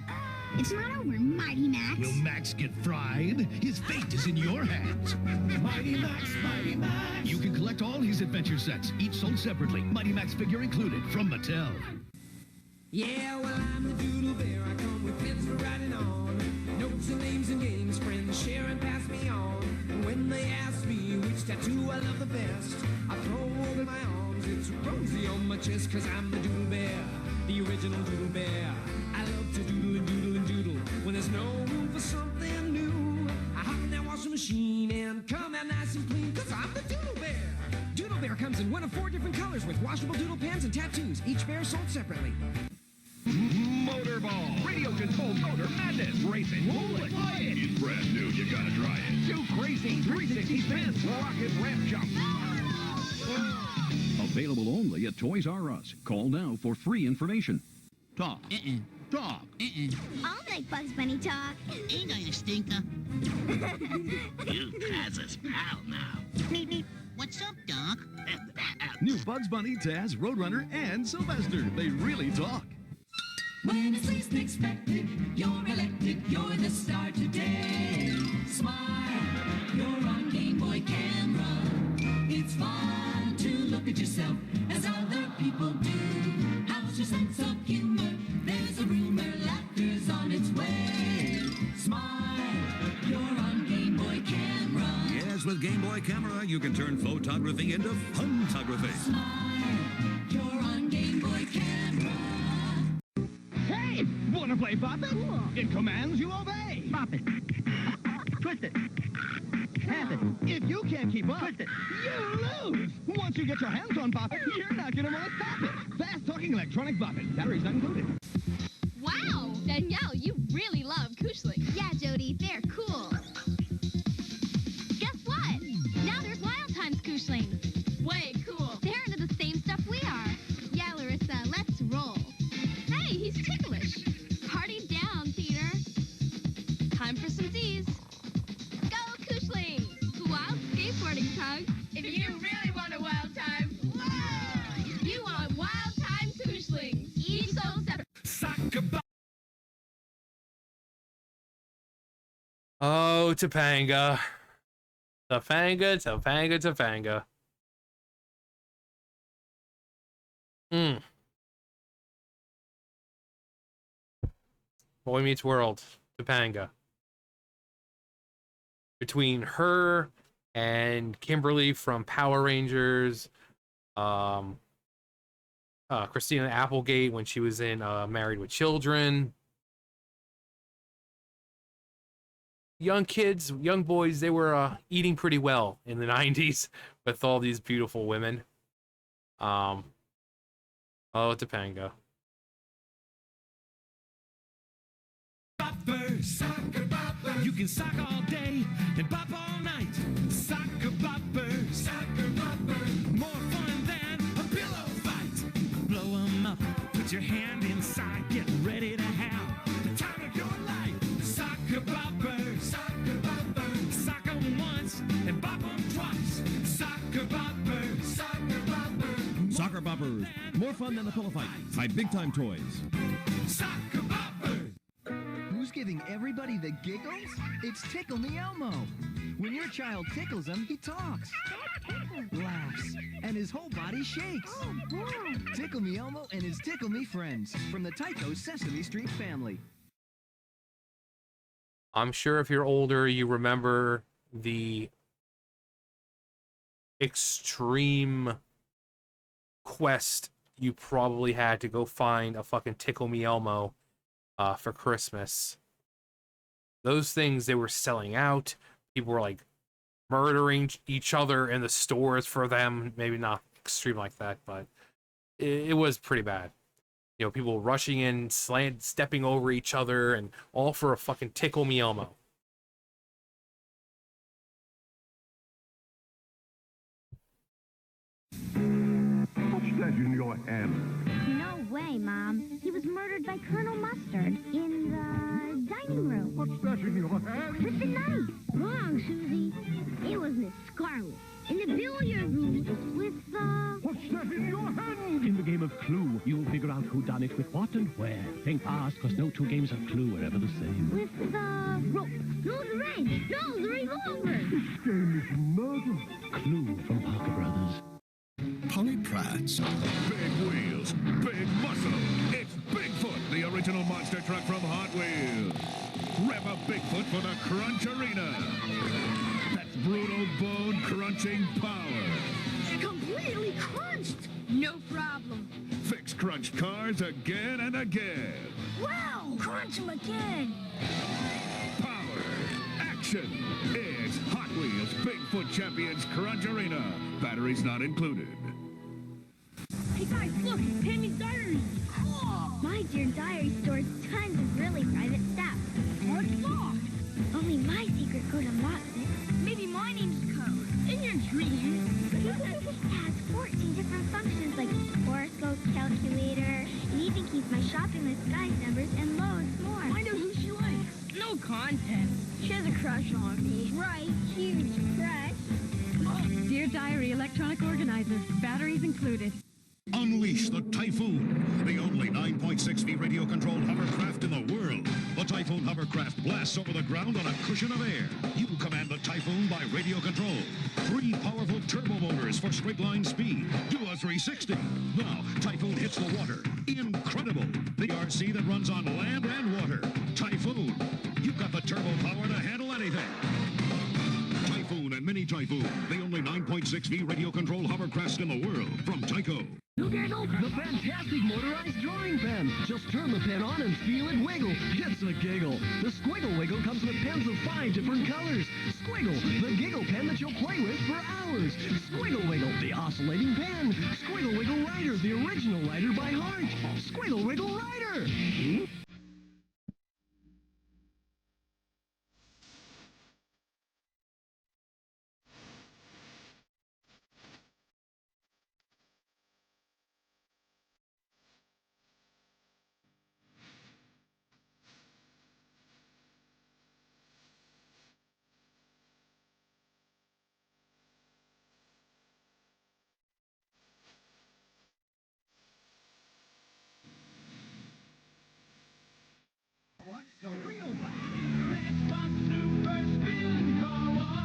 It's not over, Mighty Max. Will Max get fried? His fate is in your hands. Mighty Max, Mighty Max. You can collect all his adventure sets, each sold separately. Mighty Max figure included from Mattel. Yeah, well, I'm the Doodle Bear. I come with pens for writing on. Notes and names and games, friends share and pass me on. And when they ask me which tattoo I love the best, I throw over my arms. It's Rosie on my chest, cause I'm the Doodle Bear, the original Doodle Bear. I love to doodle and doodle and doodle. When there's no room for something new, I hop in that washing machine and come out nice and clean, cause I'm the Doodle Bear. Doodle Bear comes in one of 4 different colors with washable doodle pens and tattoos, each bear sold separately. Motorball. Radio-controlled motor madness. Racing. Roll it. Fly it. It's brand new. You gotta try it. Too crazy. 360 spins. Rocket ramp jump. Available only at Toys R Us. Call now for free information. Talk. Talk. I'll make Bugs Bunny talk. Ain't I a stinker? You Taz's pal now. Meep, meep. What's up, Doc? New Bugs Bunny, Taz, Roadrunner, and Sylvester. They really talk. When it's least expected, you're elected, you're the star today. Smile, you're on Game Boy camera. It's fun to look at yourself as other people do. How's your sense of humor? There's a rumor, laughter's on its way. Smile, you're on Game Boy camera. Yes, with Game Boy Camera, you can turn photography into photography. Smile, you're on Game Boy camera. Hey, wanna play Bop It? It commands you obey. Bop it. Twist it. Tap it. If you can't keep up, twist it. You lose. Once you get your hands on Bop It, you're not gonna want to stop it. Fast-talking electronic Bop It. Batteries not included. Wow, Danielle, you really love Kuchlings. Yeah, Jody, they're cool. Guess what? Now there's Wild Times Kuchlings. Way cool. They're into the same stuff we are. Yeah, Larissa, let's roll. Hey, he's ticklish. Party down, Peter. Time for some Z's. Go, Kuchlings! Wild skateboarding tongue. If you really want a wild time, whoa! You want Wild Times Kuchlings. Each sold separate. Oh, Topanga. Topanga, Topanga, Topanga. Boy Meets World, Topanga. Between her and Kimberly from Power Rangers, Christina Applegate when she was in Married with Children. Young kids, young boys, they were eating pretty well in the 90s with all these beautiful women. Oh, Topanga. Soccer bopper. You can sock all day and bop all night. Soccer bopper. Soccer bopper. More fun than a pillow fight. Blow 'em up. Put your hand inside. Get ready to have the time of your life. Soccer bopper. Soccer bopper. Sock 'em once and bop 'em twice. Soccer bopper. Soccer bopper. Boppers. More fun than a pillow fight. By Big Time Toys. Sock Boppers! Who's giving everybody the giggles? It's Tickle Me Elmo. When your child tickles him, he talks, laughs, and his whole body shakes. Oh, boy. Tickle Me Elmo and his Tickle Me friends from the Tycho Sesame Street family. I'm sure if you're older, you remember the extreme quest you probably had to go find a fucking Tickle Me Elmo for Christmas. Those things, they were selling out. People were like murdering each other in the stores for them. Maybe not extreme like that, but it was pretty bad. You know, people rushing in, stepping over each other, and all for a fucking Tickle Me Elmo. What's that in your hand? No way, Mom. He was murdered by Colonel Mustard in the dining room. What's that in your hand? With the knife. Wrong, Susie. It was Miss Scarlet. In the billiard room with, What's that in your hand? In the game of Clue, you'll figure out who done it with what and where. Think fast, because no two games of Clue are ever the same. With the rope. No, the wrench. No, the revolver. This game is murder. Clue from Parker Brothers. Polly Pratt's Big wheels, big muscle. It's Bigfoot, the original monster truck from Hot Wheels. Rev up Bigfoot for the Crunch Arena. That's brutal bone crunching power. Completely crunched. No problem. Fix crunched cars again and again. Wow, crunch them again. Power, action. It's Hot Wheels Bigfoot Champions Crunch Arena. Batteries not included. Hey guys, look, Pammy's diary. Cool. My Dear Diary stores tons of really private stuff. What's locked? Only my secret code unlocks it. Maybe my name's code. In your dreams. It has 14 different functions like horoscope, calculator. It even keeps my shopping list, guide numbers, and loads more. I know who she likes. No content. She has a crush on me. Right, huge crush. Dear Diary electronic organizer. Batteries included. Unleash the Typhoon, the only 9.6 feet radio-controlled hovercraft in the world. The Typhoon hovercraft blasts over the ground on a cushion of air. You command the Typhoon by radio control. 3 powerful turbo motors for straight-line speed. Do a 360. Now, Typhoon hits the water. Incredible. The RC that runs on land and water. Typhoon. You've got the turbo power to handle anything. Typhoon and Mini Typhoon, the only 9.6 feet radio-controlled hovercrafts in the world. From Tyco. New Giggle, the fantastic motorized drawing pen. Just turn the pen on and feel it wiggle. It's a giggle. The Squiggle Wiggle comes with pens of 5 different colors. Squiggle, the giggle pen that you'll play with for hours. Squiggle Wiggle, the oscillating pen. Squiggle Wiggle Writer, the original writer by heart. Squiggle Wiggle Writer.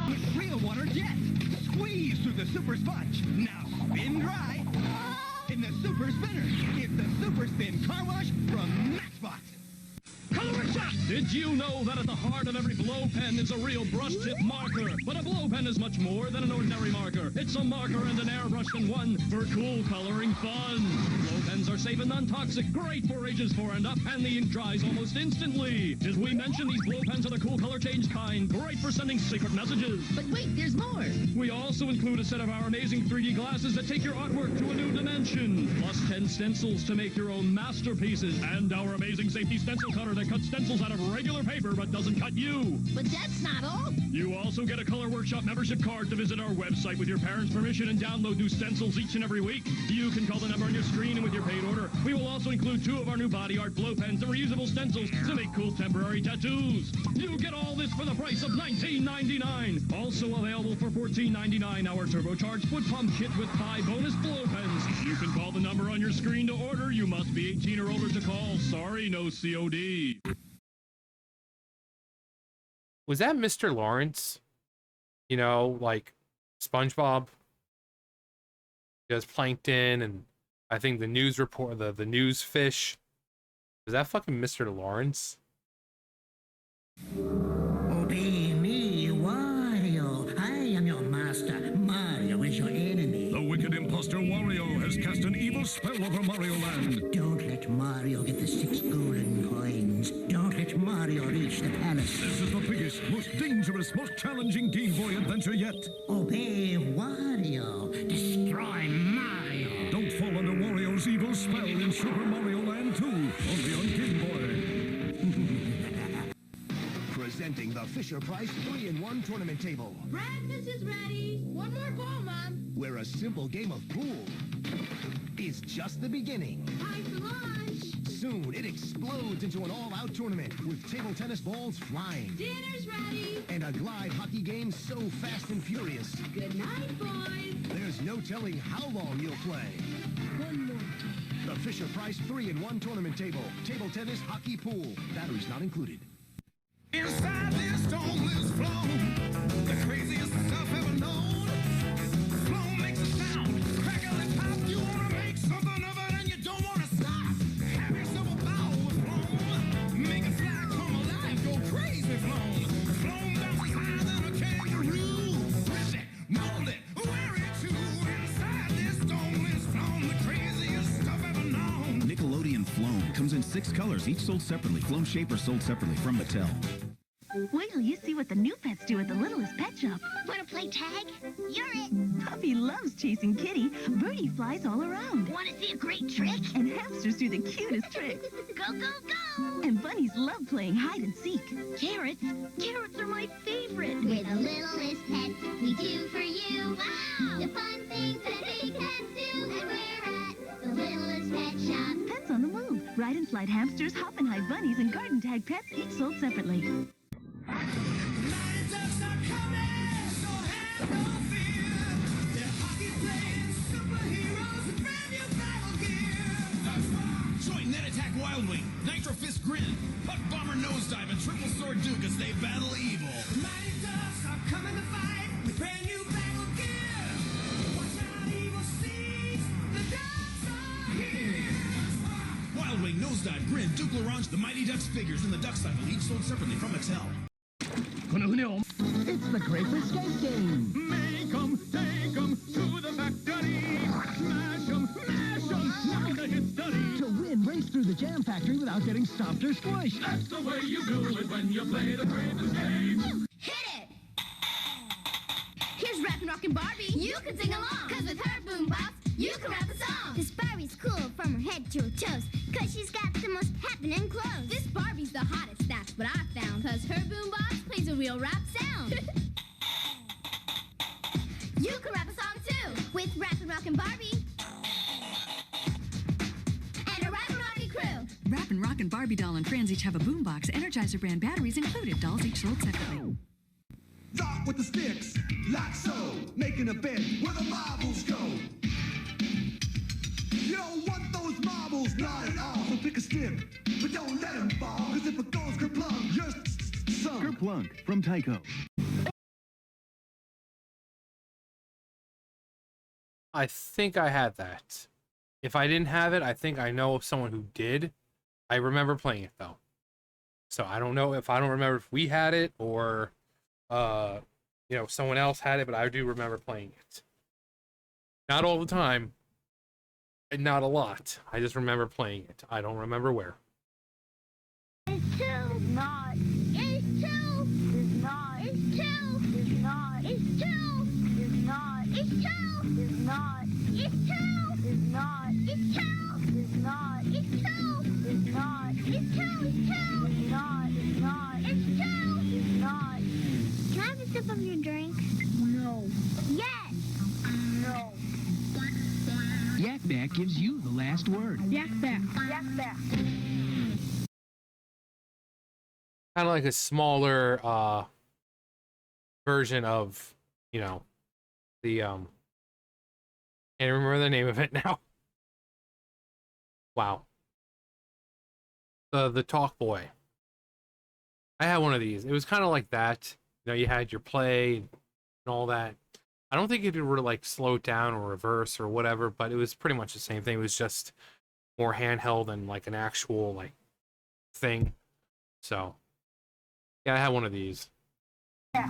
With real water jet. Squeeze through the super sponge. Now spin dry. In the super spinner. It's the super spin car wash from Matchbox. Coloring shot! Did you know that at the heart of every blow pen is a real brush tip marker? But a blow pen is much more than an ordinary marker. It's a marker and an airbrush in one for cool coloring fun. Blow pens are safe and non-toxic, great for ages 4 and up, and the ink dries almost instantly. Did we mention these blow pens are the cool color change kind, great for sending secret messages? But wait, there's more. We also include a set of our amazing 3D glasses that take your artwork to a new dimension, plus 10 stencils to make your own masterpieces, and our amazing safety stencil cutter that cuts stencils out of regular paper but doesn't cut you. But that's not all. You also get a Color Workshop membership card to visit our website with your parents' permission and download new stencils each and every week. You can call the number on your screen, and with your paid order, we will also include 2 of our new body art blow pens and reusable stencils to make cool temporary tattoos. You get all this for the price of $19.99. Also available for $14.99, our turbocharged foot pump kit with 5 bonus blow pens. You can call the number on your screen to order. You must be 18 or older to call. Sorry, no COD. Was that Mr. Lawrence? You know, like SpongeBob does plankton, and I think the news report, the news fish. Was that fucking Mr. Lawrence? Obey me, Wario. I am your master. Mario is your enemy. The wicked imposter Wario has cast an evil spell over Mario Land. Don't let Mario get the 6 golden coins. Don't let Mario reach the palace. This is the biggest, most dangerous, most challenging Game Boy adventure yet. Obey Wario. Destroy Mario. Don't fall under Wario's evil spell in Super Mario Land 2, only on Game Boy. Presenting the Fisher-Price 3-in-1 tournament table, Breakfast is ready. One more bowl, Mom. where a simple game of pool is just the beginning. Time for lunch. Soon, it explodes into an all-out tournament with table tennis balls flying Dinner's ready. and a glide hockey game so fast and furious, Good night, boys. there's no telling how long you'll play. One more. The Fisher-Price 3-in-1 tournament table, table tennis, hockey, pool. Batteries not included. Inside this dome lives Flo, the craziest stuff ever known. Flo makes a sound, crackle and pop. You wanna make something of it and you don't wanna stop. Have yourself a bow with Flo. Make it fly, come alive, go crazy, Flo. Flo bounces higher than a kangaroo. Rip it, mold it, wear it too. Inside this dome lives Flo, the craziest stuff ever known. Nickelodeon Floam comes in 6 colors, each sold separately. Floam Shaper sold separately from Mattel. Wait till you see what the new pets do at the Littlest Pet Shop. Wanna play tag? You're it. Puppy loves chasing Kitty. Birdie flies all around. Wanna see a great trick? And hamsters do the cutest tricks. Go, go, go. And bunnies love playing hide and seek. Carrots? Carrots are my favorite. We're the littlest pets. We do for you. Wow. The fun things that big pets do. And we're at the Littlest Pet Shop. Pets on the move. Ride and slide hamsters, hop and hide bunnies, and garden tag pets, each sold separately. Join Net Attack Wildwing, Nitro Fist Grin, Puck Bomber Nosedive, and Triple Sword Duke as they battle evil. Mighty Ducks are coming to fight with brand new battle gear. Watch out, evil seeds, the Ducks are here. Wildwing, Nosedive, Grin, Duke LaRange, the Mighty Ducks figures, and the Duck Cycle, each sold separately from Mattel. It's the Great Escape Game. Make 'em, take 'em to the factory. Smash 'em, now the hit study. To win, race through the Jam Factory without getting stopped or squished. That's the way you do it when you play the Great Escape. Hit it! Here's Rappin' Rockin' Barbie. You can sing along. Cause with her boombox, you can rap a song. This Barbie's cool from her head to her toes. Cause she's got the most happening clothes. This Barbie's the hottest, that's what I found. Cause her boombox plays a real rap sound. You can rap a song too. With Rappin' Rockin' Barbie. And a Rappin' Rockin' crew. Rappin' Rockin' Barbie doll and friends each have a boombox, Energizer brand batteries included. Dolls each sold separately. Rock with the sticks, like so, making a bed where the marbles go. You don't want those marbles, not at all. So pick a stick, but don't let them fall. Cause if it goes kerplunk, you're sunk. Kerplunk from Tyco. I think I had that. If I didn't have it, I think I know of someone who did. I remember playing it though. So I don't know if I don't remember if we had it or you know, someone else had it, but I do remember playing it. Not all the time. And not a lot. I just remember playing it. I don't remember where. It's 2. It's not. It's 2. It's not. It's 2. It's not. It's 2. It's not. It's 2. It's not. It's 2. It's not. It's 2. It's not. It's 2. It's not. It's 2. It's 2. It's not. It's not. It's 2. It's not. Can I have a some of your drink? No. Yes! No. Yak Bak gives you the last word. Yak Bak. Yak Bak. Kind of like a smaller version of, you know, the can't remember the name of it now. Wow. The Talk Boy. I had one of these. It was kind of like that. You know, you had your play and all that. I don't think it would like slow down or reverse or whatever, but it was pretty much the same thing. It was just more handheld and like an actual like thing. So yeah, I had one of these. Yeah.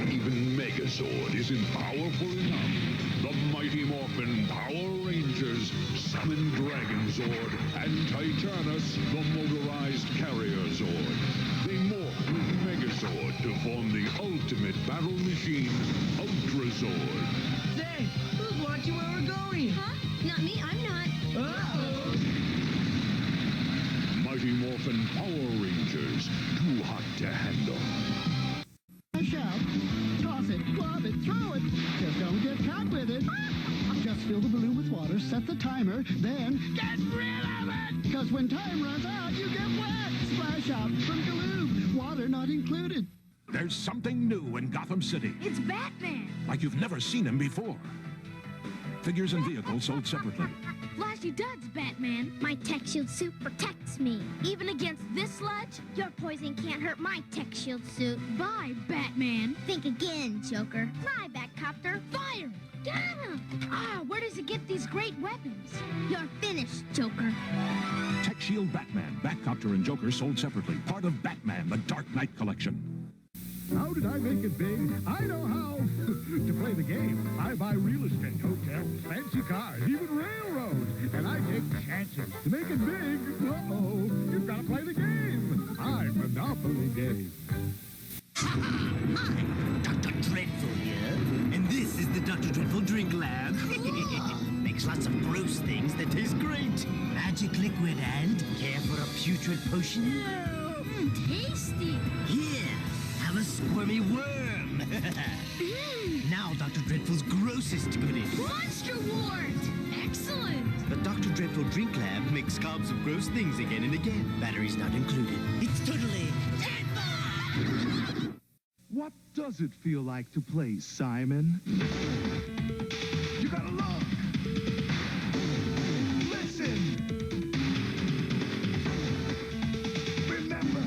Even Megazord isn't powerful enough. The Mighty Morphin Power Rangers summon Dragon Zord and Titanus, the motorized carrier Zord. They morph with Megazord to form the ultimate battle machine, Ultra Zord. Say, who's watching where we're going? Huh? Not me, I'm not. Uh-oh. Mighty Morphin Power Rangers, too hot to handle. Shout, toss it, lob it, throw it. Just don't get caught with it. Just fill the balloon with water, set the timer, then get rid of it! Because when time runs out, you get wet! Splash out from Galoob. Water not included. There's something new in Gotham City, It's Batman. like you've never seen him before. Figures and vehicles sold separately. Flashy duds, Batman. My tech shield suit protects me. Even against this sludge, your poison can't hurt my tech shield suit. Bye, Batman. Think again, Joker. Fly, Batcopter. Fire. Got him. Ah, where does he get these great weapons? You're finished, Joker. Tech Shield Batman, Batcopter, and Joker sold separately. Part of Batman, the Dark Knight Collection. How did I make it big? I know how. To play the game, I buy real estate, hotels, fancy cars, even railroads. And I take chances. To make it big, uh-oh, you've got to play the game. I'm Monopoly Game. I'm Dr. Dreadful here, and this is the Dr. Dreadful Drink Lab. Makes lots of gross things that taste great. Magic liquid and care for a putrid potion? Tasty. Here, have a squirmy worm. Now Dr. Dreadful's grossest goodie. Monster Wars. Excellent. The Dr. Dreadful Drink Lab makes gobs of gross things again and again. Batteries not included. It's totally What does it feel like to play, Simon? You gotta look! Listen! Remember!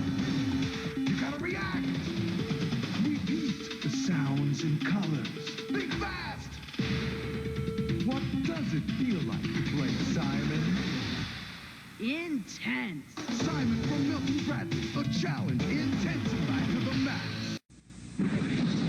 You gotta react! Repeat the sounds and colors. Think fast! What does it feel like to play, Simon? Intense. Simon from Milton Bradley, the challenge intensified to the max.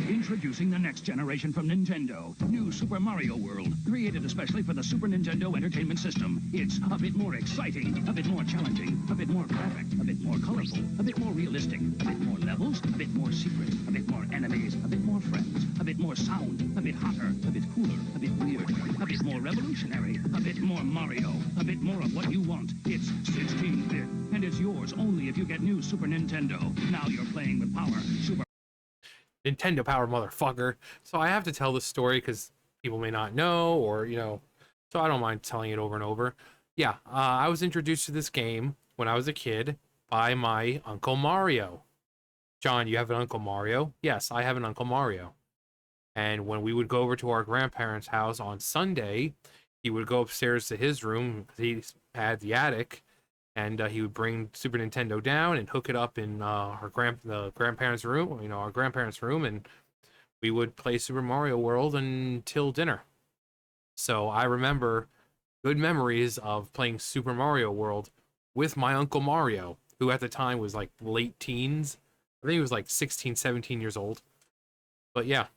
Introducing the next generation from Nintendo. New Super Mario World. Created especially for the Super Nintendo Entertainment System. It's a bit more exciting, a bit more challenging, a bit more graphic, a bit more colorful, a bit more realistic, a bit more levels, a bit more secret, a bit more enemies, a bit more friends, a bit more sound, a bit hotter, a bit cooler, a bit weird, a bit more revolutionary, a bit more Mario, a bit more of what you want. It's 16-bit, and it's yours only if you get new Super Nintendo. Now you're playing with power. Super Nintendo Power, motherfucker. So I have to tell this story because people may not know, or, you know, so I don't mind telling it over and over. Yeah, I was introduced to this game when I was a kid by my Uncle Mario. John, you have an Uncle Mario? Yes, I have an Uncle Mario. And when we would go over to our grandparents' house on Sunday, he would go upstairs to his room. He had the attic. And he would bring Super Nintendo down and hook it up in the grandparents' room, our grandparents' room, and we would play Super Mario World until dinner. So I remember good memories of playing Super Mario World with my Uncle Mario, who at the time was like late teens. I think he was like 16, 17 years old. But yeah,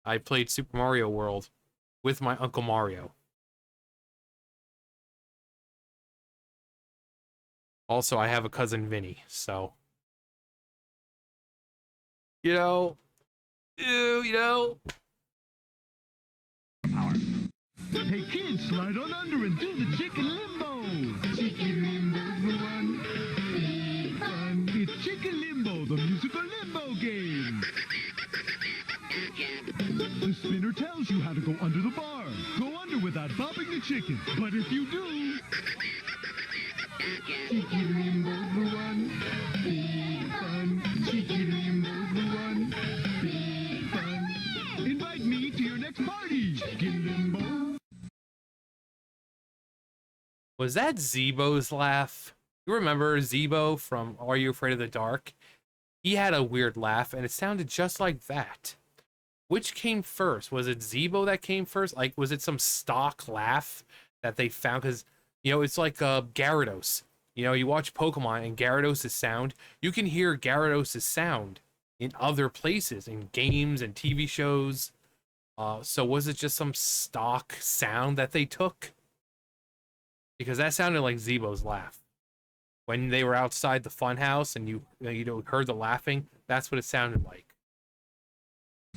I played Super Mario World with my Uncle Mario. Also, I have a cousin Vinny, so you know. Power. Hey kids, slide on under and do the chicken limbo. Chicken limbo's the one. Big fun. It's chicken limbo, the The spinner tells you how to go under the bar. Go under without bopping the chicken. But if you do... Cheeky Limbo's the one. Big fun. Cheeky Limbo's the one. Big fun. Invite me to your next party. Cheeky Limbo. Was that Zebo's laugh? You remember Zebo from Are You Afraid of the Dark? He had a weird laugh, and it sounded just like that. Which came first? Was it Zebo that came first? Like, was it some stock laugh that they found? Because, you know, it's like Gyarados. You know, you watch Pokemon and Gyarados' sound. You can hear Gyarados' sound in other places, in games and TV shows. So was it just some stock sound that they took? Because that sounded like Zebo's laugh. When they were outside the funhouse and you heard the laughing, that's what it sounded like.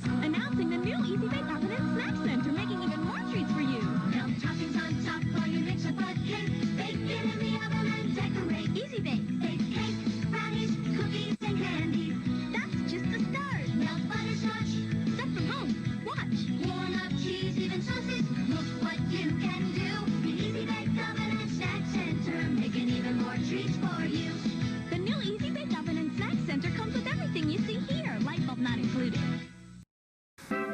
Announcing the new Easy Bake Oven and Snack Center, making even more treats for you. Milk toppings on top for your mix of butt cake. Bake it in the oven and decorate. Easy Bake. Bake cake, brownies, cookies, and candies. That's just the start. Melt butterscotch. Set the room. Watch. Warm up cheese, even sausage. Look what you can do. The Easy Bake Oven and Snack Center, making even more treats for you. The new Easy Bake Oven and Snack Center comes with everything you see here, light bulb not included.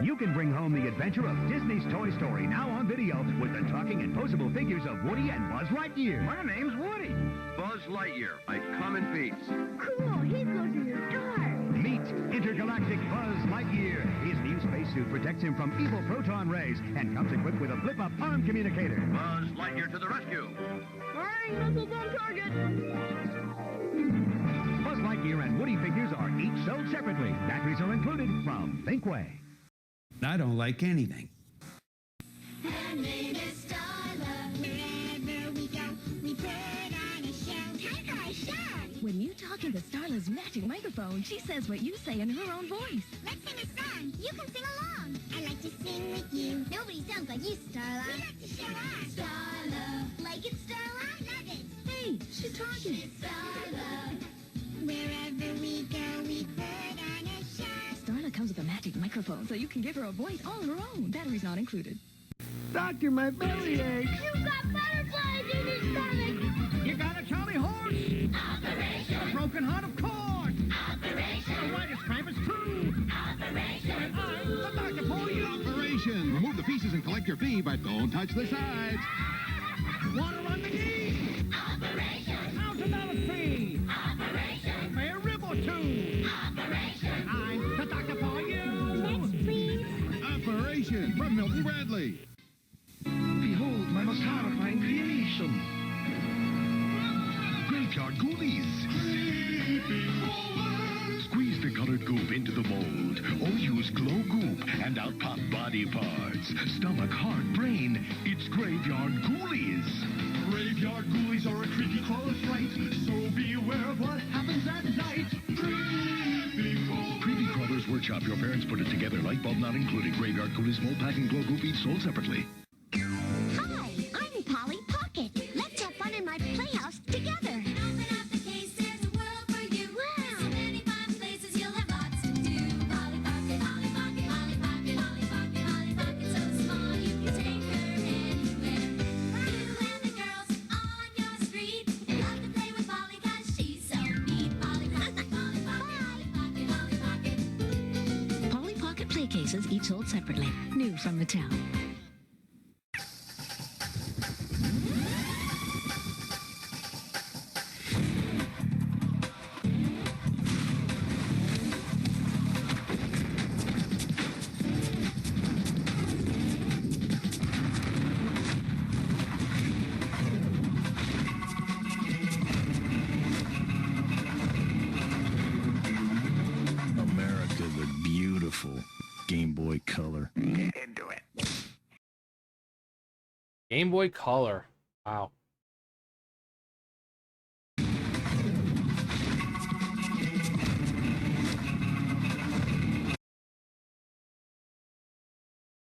You can bring home the adventure of Disney's Toy Story now on video with the talking and posable figures of Woody and Buzz Lightyear. My name's Woody. Buzz Lightyear. I come in peace. Cool, he goes in the star. Meet intergalactic Buzz Lightyear. His new spacesuit protects him from evil proton rays and comes equipped with a flip-up arm communicator. Buzz Lightyear to the rescue. Firing missiles on target. Buzz Lightyear and Woody figures are each sold separately. Batteries are included from Thinkway. I don't like anything. Her name is Starla. Wherever we go, we put on a show. Time for a show. When you talk into Starla's magic microphone, she says what you say in her own voice. Let's sing a song. You can sing along. I like to sing with you. Nobody sounds like you, Starla. We like to show off. Starla. Like it, Starla? I love it. Hey, she's talking. Starla. Wherever we go, we put on a show. Starla comes with a magic microphone, so you can give her a voice all her own. Batteries not included. Doctor, my belly aches. You've got butterflies in your stomach. You got a Charlie horse? Operation. A broken heart of course? Operation. A whitest cramp is true? Operation. I'm the doctor for you. Operation. Remove the pieces and collect your fee, but don't touch the sides. Water on the knee? Operation. $1,000 fee? Operation. Pay a rib or two? Operation. I'm the doctor for you. Next, please. Operation from Milton Bradley. Behold my most horrifying creation. Graveyard Ghoulies. Squeeze the colored goop into the mold, or use glow goop and out pop body parts. Stomach, heart, brain. It's Graveyard Ghoulies. Graveyard ghoulies are a creepy crawler fright, so beware of what happens at night. Creepy Crawlers Workshop. Your parents put it together. Light bulb not included. Graveyard Ghoulies mold pack and glow goop each sold separately. Hi, I'm Polly Pocket. Let's have fun in my playhouse together. Open up the case, there's a world for you. Wow. So many fun places, you'll have lots to do. Polly Pocket, Polly Pocket, Polly Pocket, Polly Pocket, Polly Pocket, so small you can take her anywhere. You and the girls on your street love to play with Polly 'cause she's so neat. Polly Pocket, Polly Pocket, Polly Pocket, Polly Pocket. Polly Pocket play cases, each sold separately. New from Mattel. America the Beautiful. Game Boy Color. Get into it. Game Boy Color. Wow.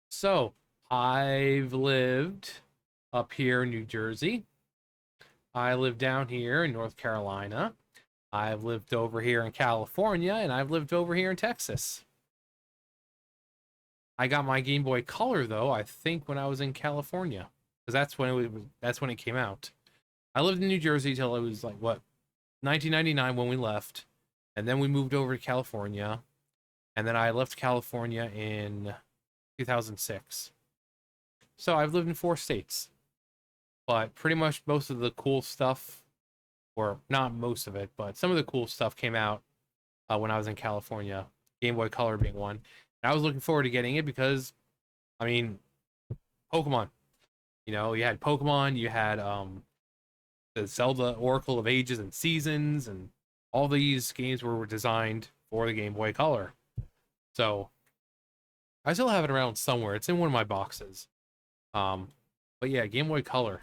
So, I've lived up here in New Jersey. I live down here in North Carolina. I've lived over here in California, and I've lived over here in Texas. I got my Game Boy Color though, I think when I was in California, because that's when it came out. I lived in New Jersey till it was like what, 1999 when we left, and then we moved over to California, and then I left California in 2006. So I've lived in 4 states, but pretty much most of the cool stuff, or not most of it, but some of the cool stuff came out when I was in California, Game Boy Color being one. And I was looking forward to getting it because, I mean, Pokemon. You know, you had Pokemon, you had the Zelda Oracle of Ages and Seasons, and all these games were designed for the Game Boy Color. So I still have it around somewhere. It's in one of my boxes. But yeah, Game Boy Color.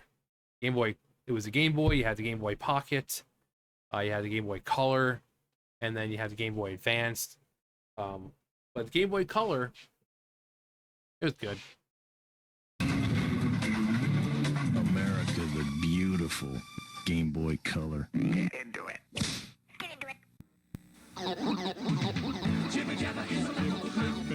Game Boy, it was a Game Boy, you had the Game Boy Pocket, you had the Game Boy Color, and then you had the Game Boy Advanced. But the Game Boy Color, it was good. America the Beautiful. Game Boy Color. Get into it. Jibber Jabber is a little clown.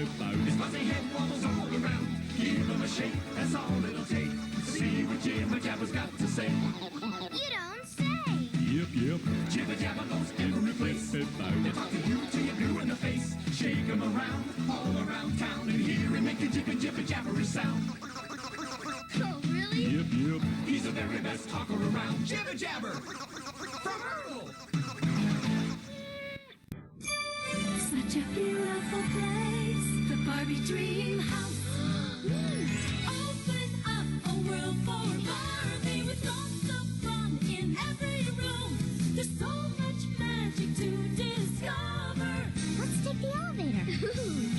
His fuzzy head wobbles all around. Give him a shake, that's all it'll take. See what Jibber Jabber's got to say. You don't say. Yep. Jibber Jabber goes every place. They talk to you till you're blue in the face. Shake him around, all around town, and hear him make a jibber jabbery sound. Oh, really? Yep. He's the very best talker around. Jibber Jabber from Earl. Such a beautiful place, the Barbie Dream House. Open up a world for Barbie with lots of fun in every room. There's so much magic to discover. Let's take the elevator.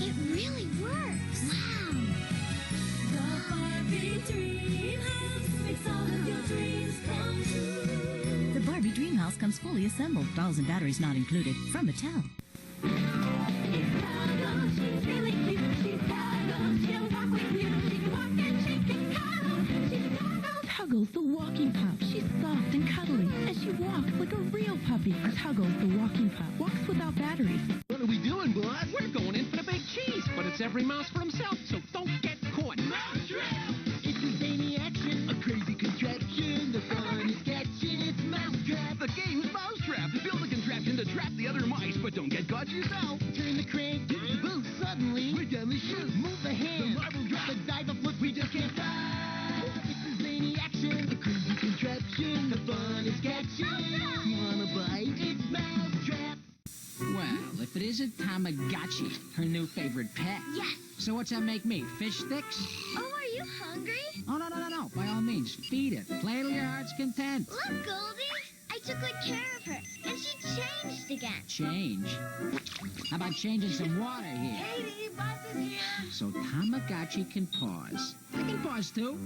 It really works. Wow. The Barbie Dream House makes all of your dreams come true. The Barbie Dream House comes fully assembled, dolls and batteries not included, from Mattel. Tuggles the walking pup. She's soft and cuddly, and she walks like a real puppy. Tuggles the walking pup walks without batteries. What are we doing, boss? We're going in for the big cheese, but it's every mouse for himself, so don't get caught. Mousetrap! It's a zany action, a crazy contraption. The fun is catching, it's Mousetrap. The game's Mousetrap. Build a contraption to trap the other mice, but don't get caught yourself. Turn the crank, do the boost. Suddenly, we're down the chute. Move the hand, the marble drop, the dive, a flip, we just can't stop. It's a zany action, a crazy contraption. The fun is catching. You wanna bite? It's Mousetrap. Well, if it isn't Tamagotchi, her new favorite pet. Yes. So what's that make me? Fish sticks? Oh, are you hungry? Oh, no. By all means, feed it. Play till your heart's content. Look, Goldie. I took good care of her, and she changed again. Change? How about changing some water here? Katie, Buzz is here. So Tamagotchi can pause. I can pause, too.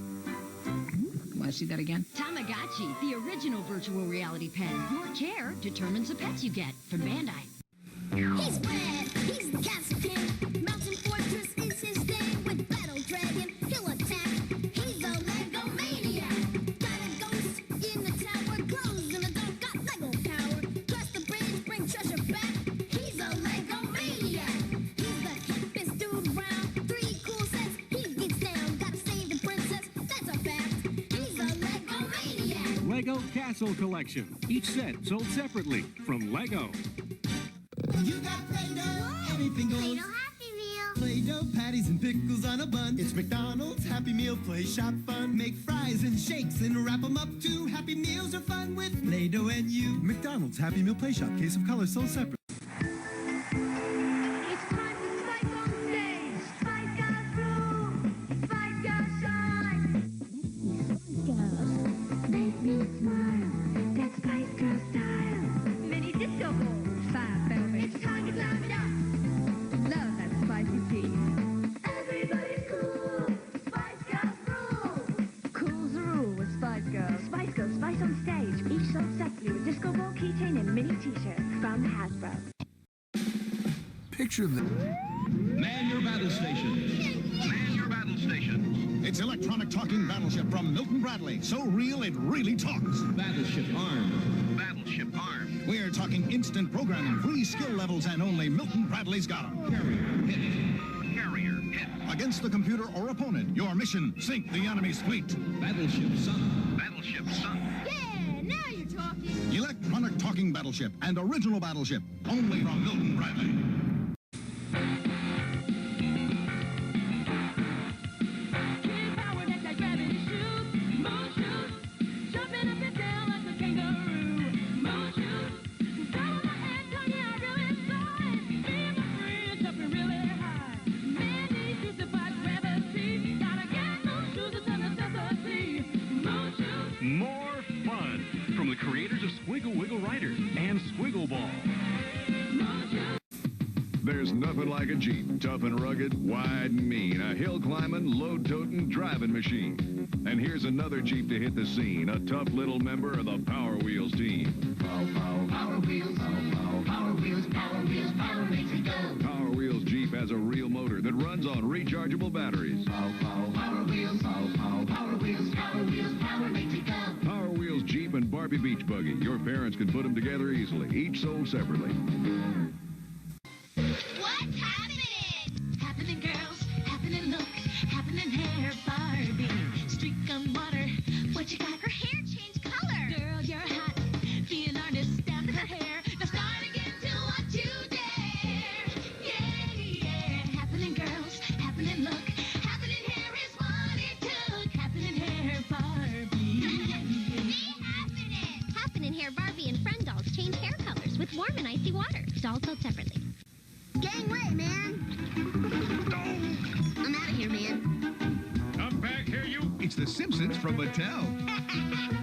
Want to see that again? Tamagotchi, the original virtual reality pet. Your care determines the pets you get. From Bandai. He's red, he's the captain. Mountain Fortress is his name. With Battle Dragon, he'll attack. He's a Lego maniac. Got a ghost in the tower, clothes in the dark, got Lego power. Cross the bridge, bring treasure back. He's a Lego maniac. He's the hippest dude around. 3 cool sets, he gets down. Gotta save the princess, that's a fact. He's a Lego maniac. Lego Castle Collection. Each set sold separately from Lego. You got Play-Doh, anything goes. Play-Doh Happy Meal. Play-Doh patties and pickles on a bun. It's McDonald's Happy Meal Play Shop fun. Make fries and shakes and wrap them up too. Happy Meals are fun with Play-Doh and you. McDonald's Happy Meal Play Shop. Case of color sold separately. It's time to spike on stage. Spice Girls rule. Spice Girls shine. Make me smile. That's Spice Girl style. Mini disco ball. Fab velvet. It's time to glam it up. Love that spicy tea. Everybody's cool. Spice Girls rule. Cool's the rule with Spice Girls. Spice Girls spice on stage. Each sold separately with disco ball keychain and mini t-shirt from Hasbro. Picture the... Man your battle station. Man your battle station. It's electronic talking battleship from Milton Bradley. So real it really talks. Battleship armed. Battleship armed. We're talking instant programming, free skill levels, and only Milton Bradley's got them. Carrier hit. Carrier hit. A Against the computer or opponent, your mission, sink the enemy's fleet. Battleship Sun. Battleship Sun. Yeah, now you're talking. Electronic talking battleship and original battleship. Only from Milton Bradley. More fun from the creators of Squiggle Wiggle Riders and Squiggle Ball. There's nothing like a Jeep, tough and rugged, wide and mean, a hill-climbing, load-toting driving machine. And here's another Jeep to hit the scene, a tough little member of the Power Wheels team. Power Wheels, Power Wheels, Power Wheels, Power makes it go. Power Wheels Jeep has a real motor that runs on rechargeable batteries. Power Wheels, Power Wheels, Power Wheels, Power makes it go. Power Wheels Jeep and Barbie Beach Buggy. Your parents can put them together easily, each sold separately. What's happening? Happening, girls. Happening, look. Happening, hair. Barbie. Streak on water. What you got? Her hair changed color. Girl, you're hot. Be an artist. Stamp her hair. Now start again to what you dare. Yeah. Happening, girls. Happening, look. Happening, hair is what it took. Happening, hair. Barbie. Happening Hair Barbie and friend dolls change hair colors with warm and icy water. Dolls sold separately. Gangway, man. I'm out of here, man. Come back here, you. It's the Simpsons from Mattel.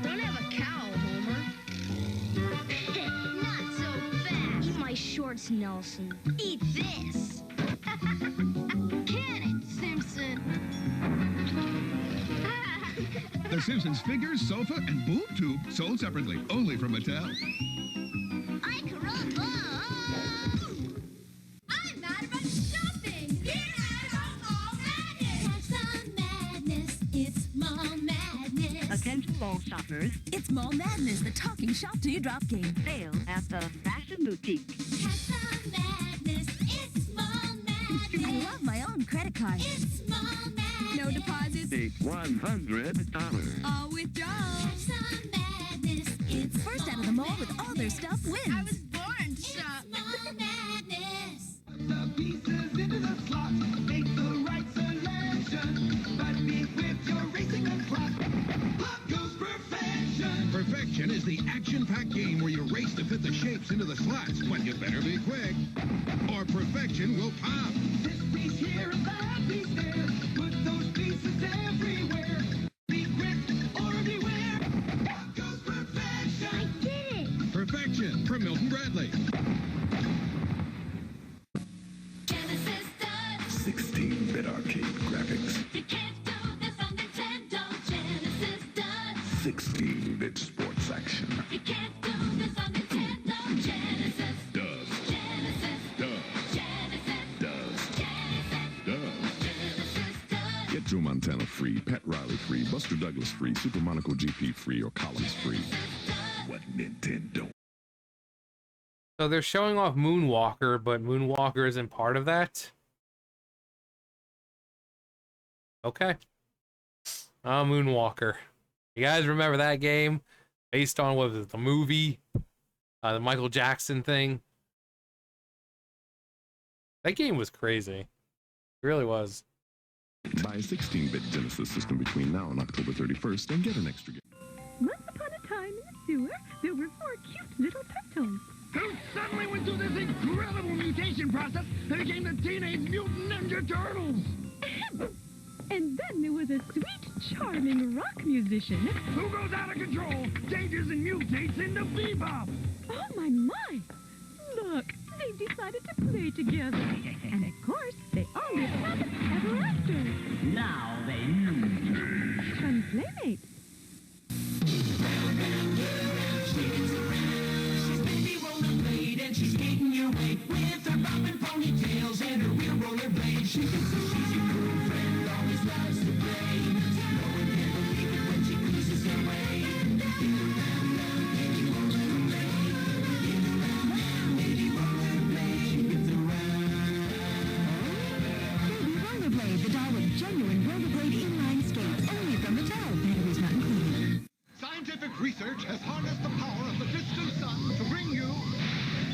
Don't have a cow, Homer. Not so fast. Eat my shorts, Nelson. Eat this. Can it, Simpson? The Simpsons figures, sofa, and boob tube sold separately, only from Mattel. I caramba! I'm mad about shopping! Get out of Mall Madness! Have some madness, it's Mall Madness. Attention mall shoppers, it's Mall Madness, the talking shop till you drop game sale at the Fashion Boutique. Have some madness, it's Mall Madness. I love my own credit card. It's Mall Madness. No deposits. Take $100. All withdrawals. Have some madness, it's First out of the mall with all their stuff wins. I was born shop. It's Mall Madness. The pieces into the slot. Make the right selection. But be equipped, you're racing the clock. Up goes perfection. Perfection is the action-packed game where you race to fit the shapes into the slots, but you better be quick, or perfection will pop. This piece here and that piece there. Put those pieces everywhere. Be quick or beware. Up goes perfection. I did it. Perfection from Milton Bradley. Genesis does. 16-bit arcade graphics. You can't do this on Nintendo. Genesis does. 16-bit sports action. You can't do this on Nintendo. Genesis Does. Genesis Does. Genesis Does. Genesis Does. Genesis does. Get Joe Montana free, Pat Riley free, Buster Douglas free, Super Monaco GP free, or Collins free. What Nintendo? So they're showing off Moonwalker, but Moonwalker isn't part of that. Okay. Moonwalker. You guys remember that game? Based on, what was it, the movie? The Michael Jackson thing. That game was crazy. It really was. Buy a 16-bit Genesis system between now and October 31st and get an extra game. Once upon a time in the sewer, there were 4 cute little turtles. Who suddenly went through this incredible mutation process and became the Teenage Mutant Ninja Turtles. And then there was a sweet, charming rock musician. Who goes out of control, changes and mutates into Bebop. Oh, my. Look, they've decided to play together. And of course, they all live happily ever after. Now they use. Fun playmates. She's baby rollerblade and she's skating your way with her bobbing ponytails and her wheel rollerblade. She's a cheesy girlfriend, always loves to play. No one can believe it when she loses her way. Get around now, baby rollerblade. Get around now, baby rollerblade. She gets around. Baby Rollerblade, the doll genuine roller-grade inline skates, only from Mattel. Batteries not included. Scientific research has harnessed the power of the distant sun to bring you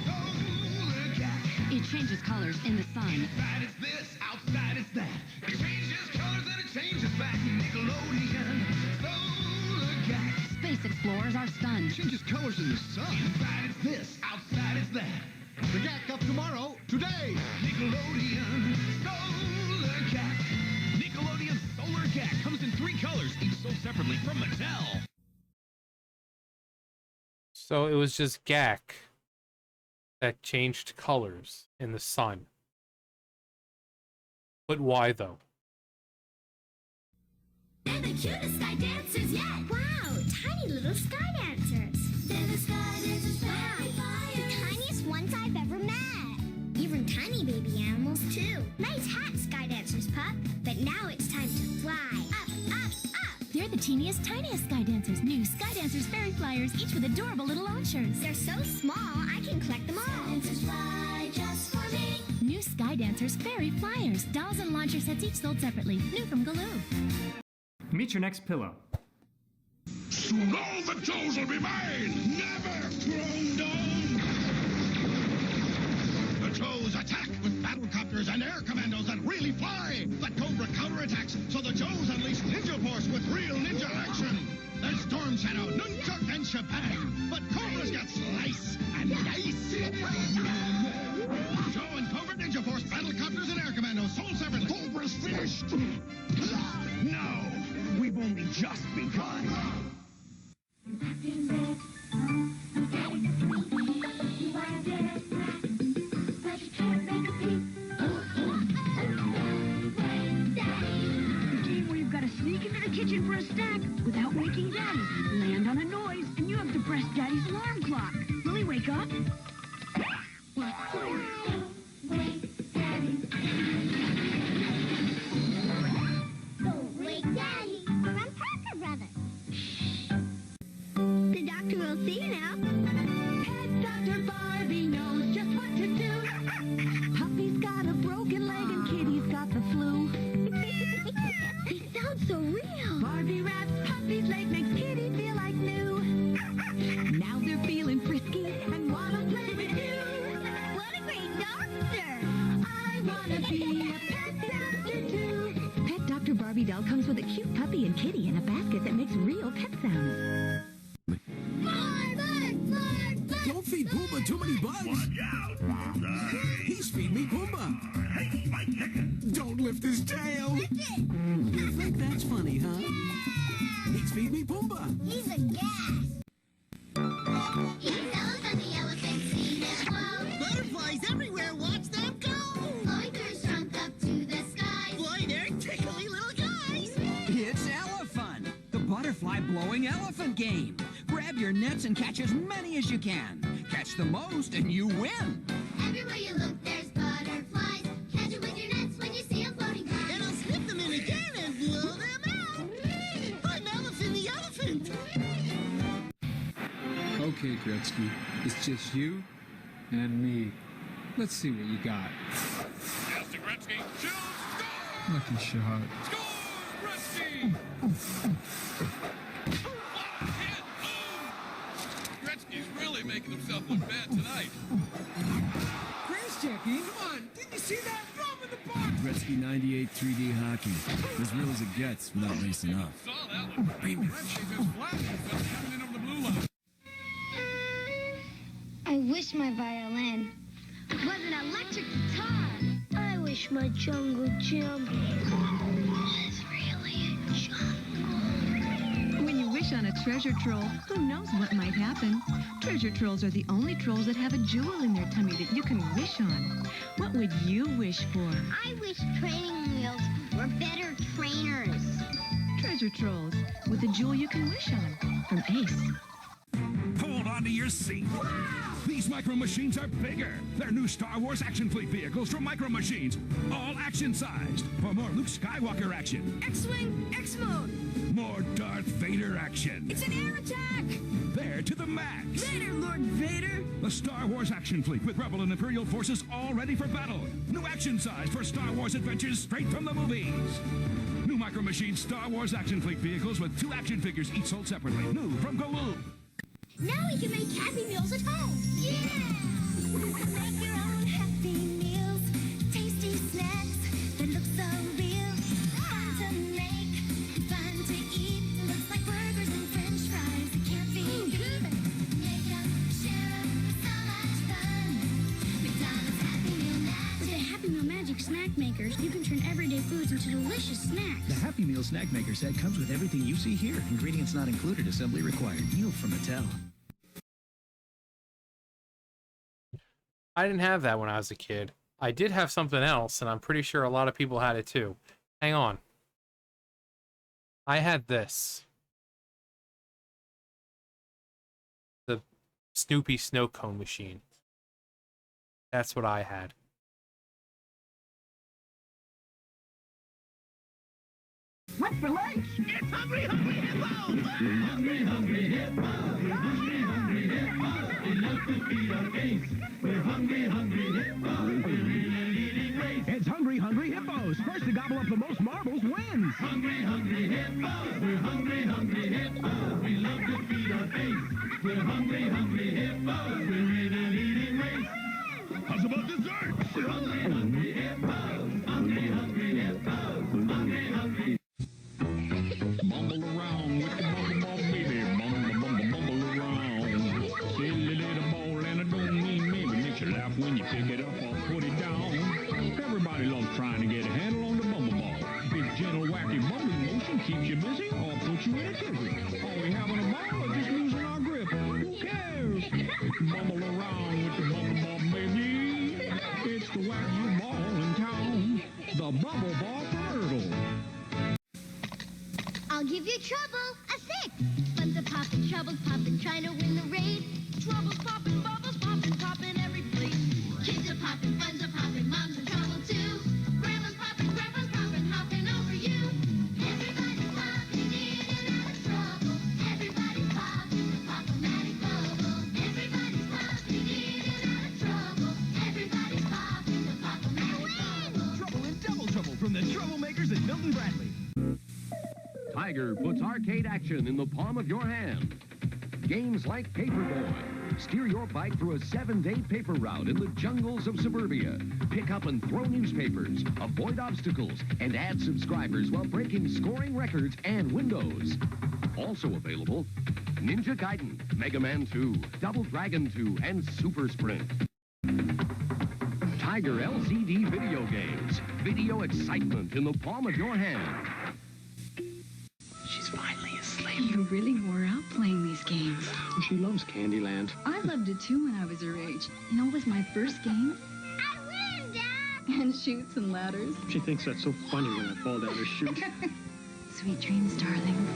Solar Cat. It changes colors in the sun. Inside it's this, outside it's that. It changes colors and it changes back. Nickelodeon, Solar Cat. Space explorers are stunned. Changes colors in the sun. Inside it's this, outside it's that. The Gat of tomorrow, today. Nickelodeon, Solar Cat. Nickelodeon Solar Cat comes in 3 colors, each sold separately from Mattel. So it was just Gak that changed colors in the sun. But why though? They're the cutest sky dancers yet. Wow, tiny little sky dancers. They're the sky dancers. Wow, the tiniest ones I've ever met. Even tiny baby animals too. Nice hat, sky dancers, pup. But now it's time to fly. Up, up, up. They're the teeniest, tiniest Sky Dancers. New Sky Dancers Fairy Flyers, each with adorable little launchers. They're so small, I can collect them all. Sky dancers fly just for me. New Sky Dancers Fairy Flyers. Dolls and launcher sets each sold separately. New from Galoo. Meet your next pillow. Soon all the Joes will be mine! Never thrown down! The Joes attack with battlecopters and air commandos that really fly! The Cobra counterattacks, so the Joes unleash Ninja Force with real ninja action! There's Storm Shadow, Nunchuck, and Shebang! But Cobra's got Slice and Dice! Joe and Cobra Ninja Force battlecopters and air commandos sold separately! Cobra's finished! No! We've only just begun! Sneak into the kitchen for a snack without waking Daddy. Land on a noise, and you have to press Daddy's alarm clock. Will he wake up? Don't wake Daddy. From Parker Brothers. The doctor will see you now. Pet Dr. Barbie knows just what to do. Puppy's got a broken leg and Kitty's got the flu. They sound so real. Barbie wraps puppy's leg, makes Kitty feel like new. Now they're feeling frisky and wanna play with you. What a great doctor. I wanna be a pet doctor too. Pet Dr. Barbie doll comes with a cute puppy and kitty in a basket that makes real pet sounds. Don't feed Pumbaa too many bugs. Watch out! He's feeding me Pumbaa. Hey, my chicken. Don't lift his tail. You think that's funny, huh? He's feeding me Pumbaa. He's a gas. He's Elephant the elephant, see them flow. Butterflies everywhere, watch them go. Oinkers shrunk up to the sky. Boy, they're tickly little guys. It's Elephant, the butterfly blowing elephant game. Grab your nets and catch as many as you can. Catch the most and you win. Everywhere you look, there's butterflies. Catch it with your nets when you see them floating by. And I'll slip them in again and blow them out. I'm Elephant the elephant. Okay, Gretzky. It's just you and me. Let's see what you got. Yes, to Gretzky. Shoot! Score! Lucky shot. Score! Gretzky! Gretzky's really making himself look bad tonight. Chris checking. Come on. Did you see that? Throw him in the box. Gretzky 98 3D hockey. As real as it gets without lacing up. Saw that one. Gretzky's as flat as coming in over the blue line. I wish my violin was an electric guitar. I wish my jungle gym was really a jungle. When you wish on a treasure troll, who knows what might happen? Treasure trolls are the only trolls that have a jewel in their tummy that you can wish on. What would you wish for? I wish training wheels were better trainers. Treasure trolls, with a jewel you can wish on. From Ace. Hold on to your seat. These Micro Machines are bigger. They're new Star Wars action fleet vehicles from Micro Machines, all action-sized. For more Luke Skywalker action. X-Wing, X-Mode. More Darth Vader action. It's an air attack. There to the max. Vader, Lord Vader. The Star Wars action fleet with Rebel and Imperial forces all ready for battle. New action size for Star Wars adventures straight from the movies. Micro Machines Star Wars action fleet vehicles with 2 action figures each sold separately. New from Galoob. Now we can make Happy Meals at home. Yeah! Make your own Happy Meals. Tasty snacks that look so real. Fun to make, fun to eat. Looks like burgers and french fries. It can't be good. Make up, share up, so much fun. McDonald's Happy Meal Magic. With the Happy Meal Magic snack makers, you can turn everyday foods into delicious snacks. The Happy Meal Snack Maker set comes with everything you see here. Ingredients not included, assembly required. Meal from Mattel. I didn't have that when I was a kid. I did have something else, and I'm pretty sure a lot of people had it too. Hang on. I had this. The Snoopy snow cone machine. That's what I had. What's for lunch? It's Hungry Hungry Hippos! Hungry Hungry Hippos! Hungry Hungry Hippos! We love to feed our face. We're Hungry Hungry Hippos. We're really eating race. It's Hungry Hungry Hippos. First to gobble up the most marbles wins. Hungry Hungry Hippos! We're Hungry Hungry Hippos. We love to feed our face. We're Hungry Hungry Hippos. We're really eating race. How's about dessert? We're Hungry Hungry Hippos. Hungry Hungry Hippos. Hungry Hungry. Bumble around with the bumble ball, baby. Bumble around. Silly little ball, and I don't mean maybe. Makes you laugh when you pick it up or put it down. Everybody loves trying to get a handle on the bumble ball. Its gentle, wacky bumbling motion keeps you busy or puts you in a tizzy. Are we having a ball or just losing our grip? Who cares? Bumble around with the bumble ball, baby. It's the wackiest ball in town. The bubble ball from Ertl. I'll give you trouble, a 6. Fun's a poppin', trouble's poppin', trying to win the race. Trouble's poppin', bubbles poppin', poppin' every place. Kids are poppin', fun's are poppin', mom's in trouble too. Grandma's poppin', grandpa's poppin', hoppin' over you. Everybody's poppin' in and out of trouble. Everybody's poppin' the pop-o-matic bubble. Everybody's poppin' in and out of trouble. Everybody's poppin' the pop-o-matic bubble. Trouble in double trouble from the Troublemakers at Milton Bradley. Tiger puts arcade action in the palm of your hand. Games like Paperboy. Steer your bike through a 7-day paper route in the jungles of suburbia. Pick up and throw newspapers, avoid obstacles, and add subscribers while breaking scoring records and windows. Also available, Ninja Gaiden, Mega Man 2, Double Dragon 2, and Super Sprint. Tiger LCD video games. Video excitement in the palm of your hand. She's finally asleep. You really wore out playing these games. She loves Candyland. I loved it too when I was her age. You know, it was my first game. I win, Dad! And Chutes and Ladders. She thinks that's so funny when I fall down her chute. Sweet dreams, darling.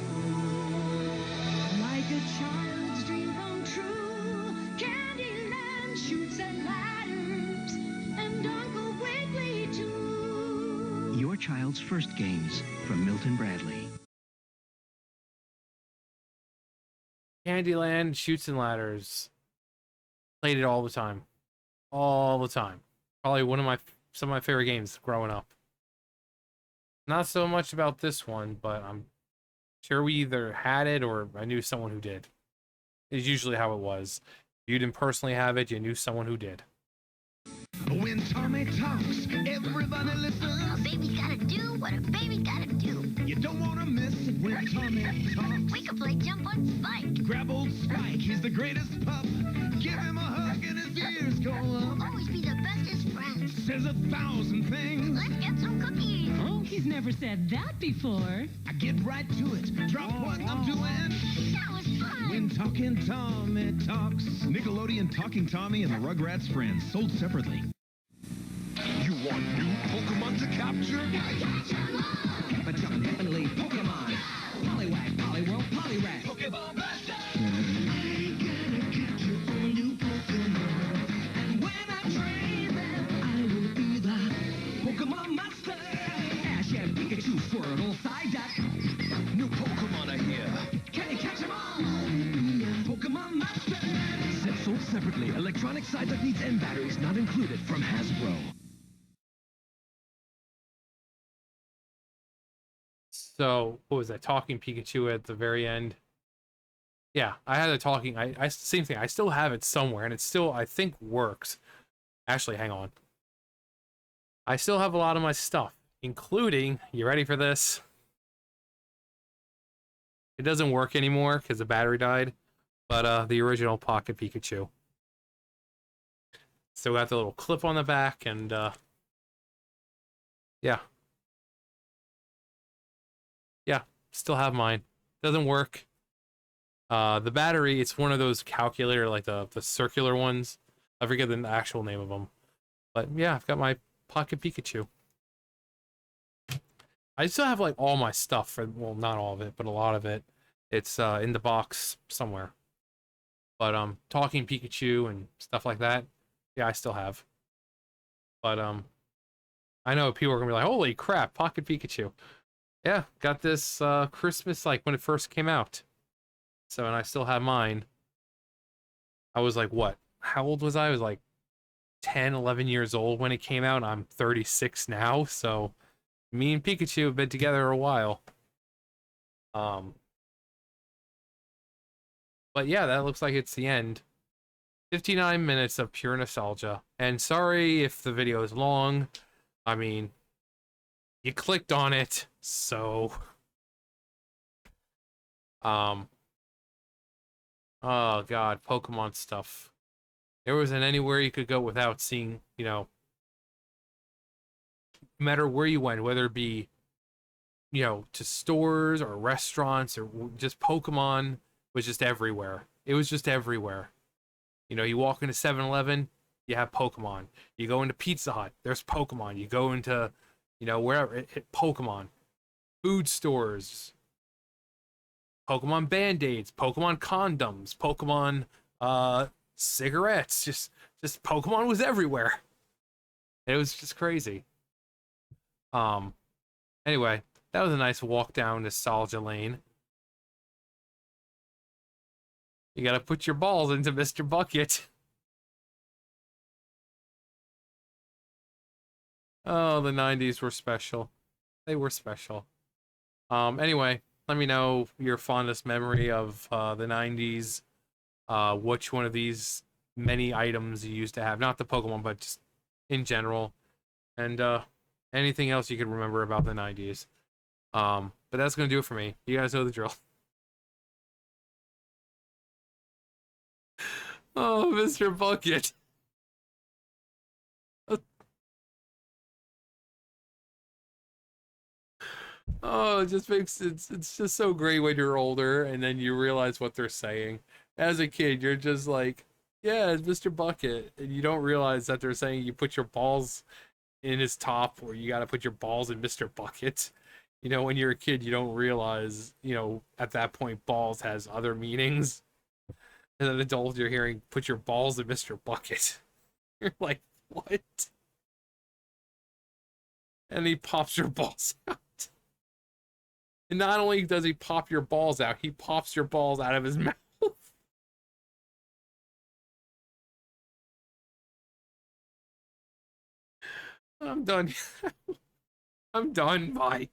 Like a child's dream come true. Candyland, Chutes and Ladders. And Uncle Wiggily too. Your child's first games from Milton Bradley. Candyland, Chutes and Ladders. Played it all the time. All the time. Probably some of my favorite games growing up. Not so much about this one, but I'm sure we either had it or I knew someone who did. Is usually how it was. If you didn't personally have it, you knew someone who did. When Tommy talks, everybody listens. A baby's gotta do what a baby's gotta do. You don't want to miss it when Tommy talks. We could play jump on Spike. Grab old Spike, he's the greatest pup. Give him a hug and his ears go up. Always be the bestest friend. Says 1,000 things. Let's get some cookies. Oh, he's never said that before. I get right to it. Drop what I'm doing. That was fun. When Talking Tommy talks. Nickelodeon Talking Tommy and the Rugrats Friends, sold separately. You want new Pokemon to capture? But definitely Pokemon. Poliwag, Poliwhirl, Poliwrath. Pokeball Master. And when I train them, I will be the Pokemon Master. Ash and Pikachu, Squirtle, Psyduck. New Pokemon are here. Can you catch them all? Be a Pokemon Master. Set sold separately. Electronic Psyduck needs and batteries not included from Hasbro. So what was that? Talking Pikachu at the very end. Yeah, I had a talking. I same thing. I still have it somewhere, and it still I think works. Actually, hang on. I still have a lot of my stuff, including. You ready for this? It doesn't work anymore because the battery died, but the original Pocket Pikachu. Still got the little clip on the back, and yeah. Yeah, still have mine. Doesn't work. The battery, it's one of those calculator, like the circular ones. I forget the actual name of them. But yeah, I've got my Pocket Pikachu. I still have like all my stuff for, well, not all of it, but a lot of it. It's in the box somewhere. But Talking Pikachu and stuff like that, yeah, I still have. But I know people are gonna be like, holy crap, Pocket Pikachu. Yeah, got this Christmas, like when it first came out. So, and I still have mine. I was like, what? How old was I? I was like 10, 11 years old when it came out. I'm 36 now, so me and Pikachu have been together a while. But yeah, that looks like it's the end. 59 minutes of pure nostalgia. And sorry if the video is long. I mean, you clicked on it, so oh god, Pokemon stuff. There wasn't anywhere you could go without seeing, you know, no matter where you went, whether it be, you know, to stores or restaurants or just Pokemon was just everywhere. It was just everywhere. You know, you walk into 7-Eleven, you have Pokemon. You go into Pizza Hut, there's Pokemon. You go into, you know, wherever, Pokemon. Food stores, Pokemon Band-Aids, Pokemon condoms, Pokemon cigarettes, just Pokemon was everywhere. It was just crazy. Anyway, that was a nice walk down nostalgia lane. You gotta put your balls into Mr. Bucket. Oh, the 90s were special. They were special. Anyway, let me know your fondest memory of the 90s. Which one of these many items you used to have. Not the Pokemon, but just in general. And anything else you can remember about the 90s. But that's going to do it for me. You guys know the drill. Oh, Mr. Bucket. Oh, it just makes it's just so great when you're older and then you realize what they're saying. As a kid, you're just like, yeah, it's Mr. Bucket. And you don't realize that they're saying you put your balls in his top or you got to put your balls in Mr. Bucket. You know, when you're a kid, you don't realize, you know, at that point, balls has other meanings. As an adult, you're hearing, put your balls in Mr. Bucket. You're like, what? And he pops your balls out. And not only does he pop your balls out, he pops your balls out of his mouth. I'm done. I'm done. Bye.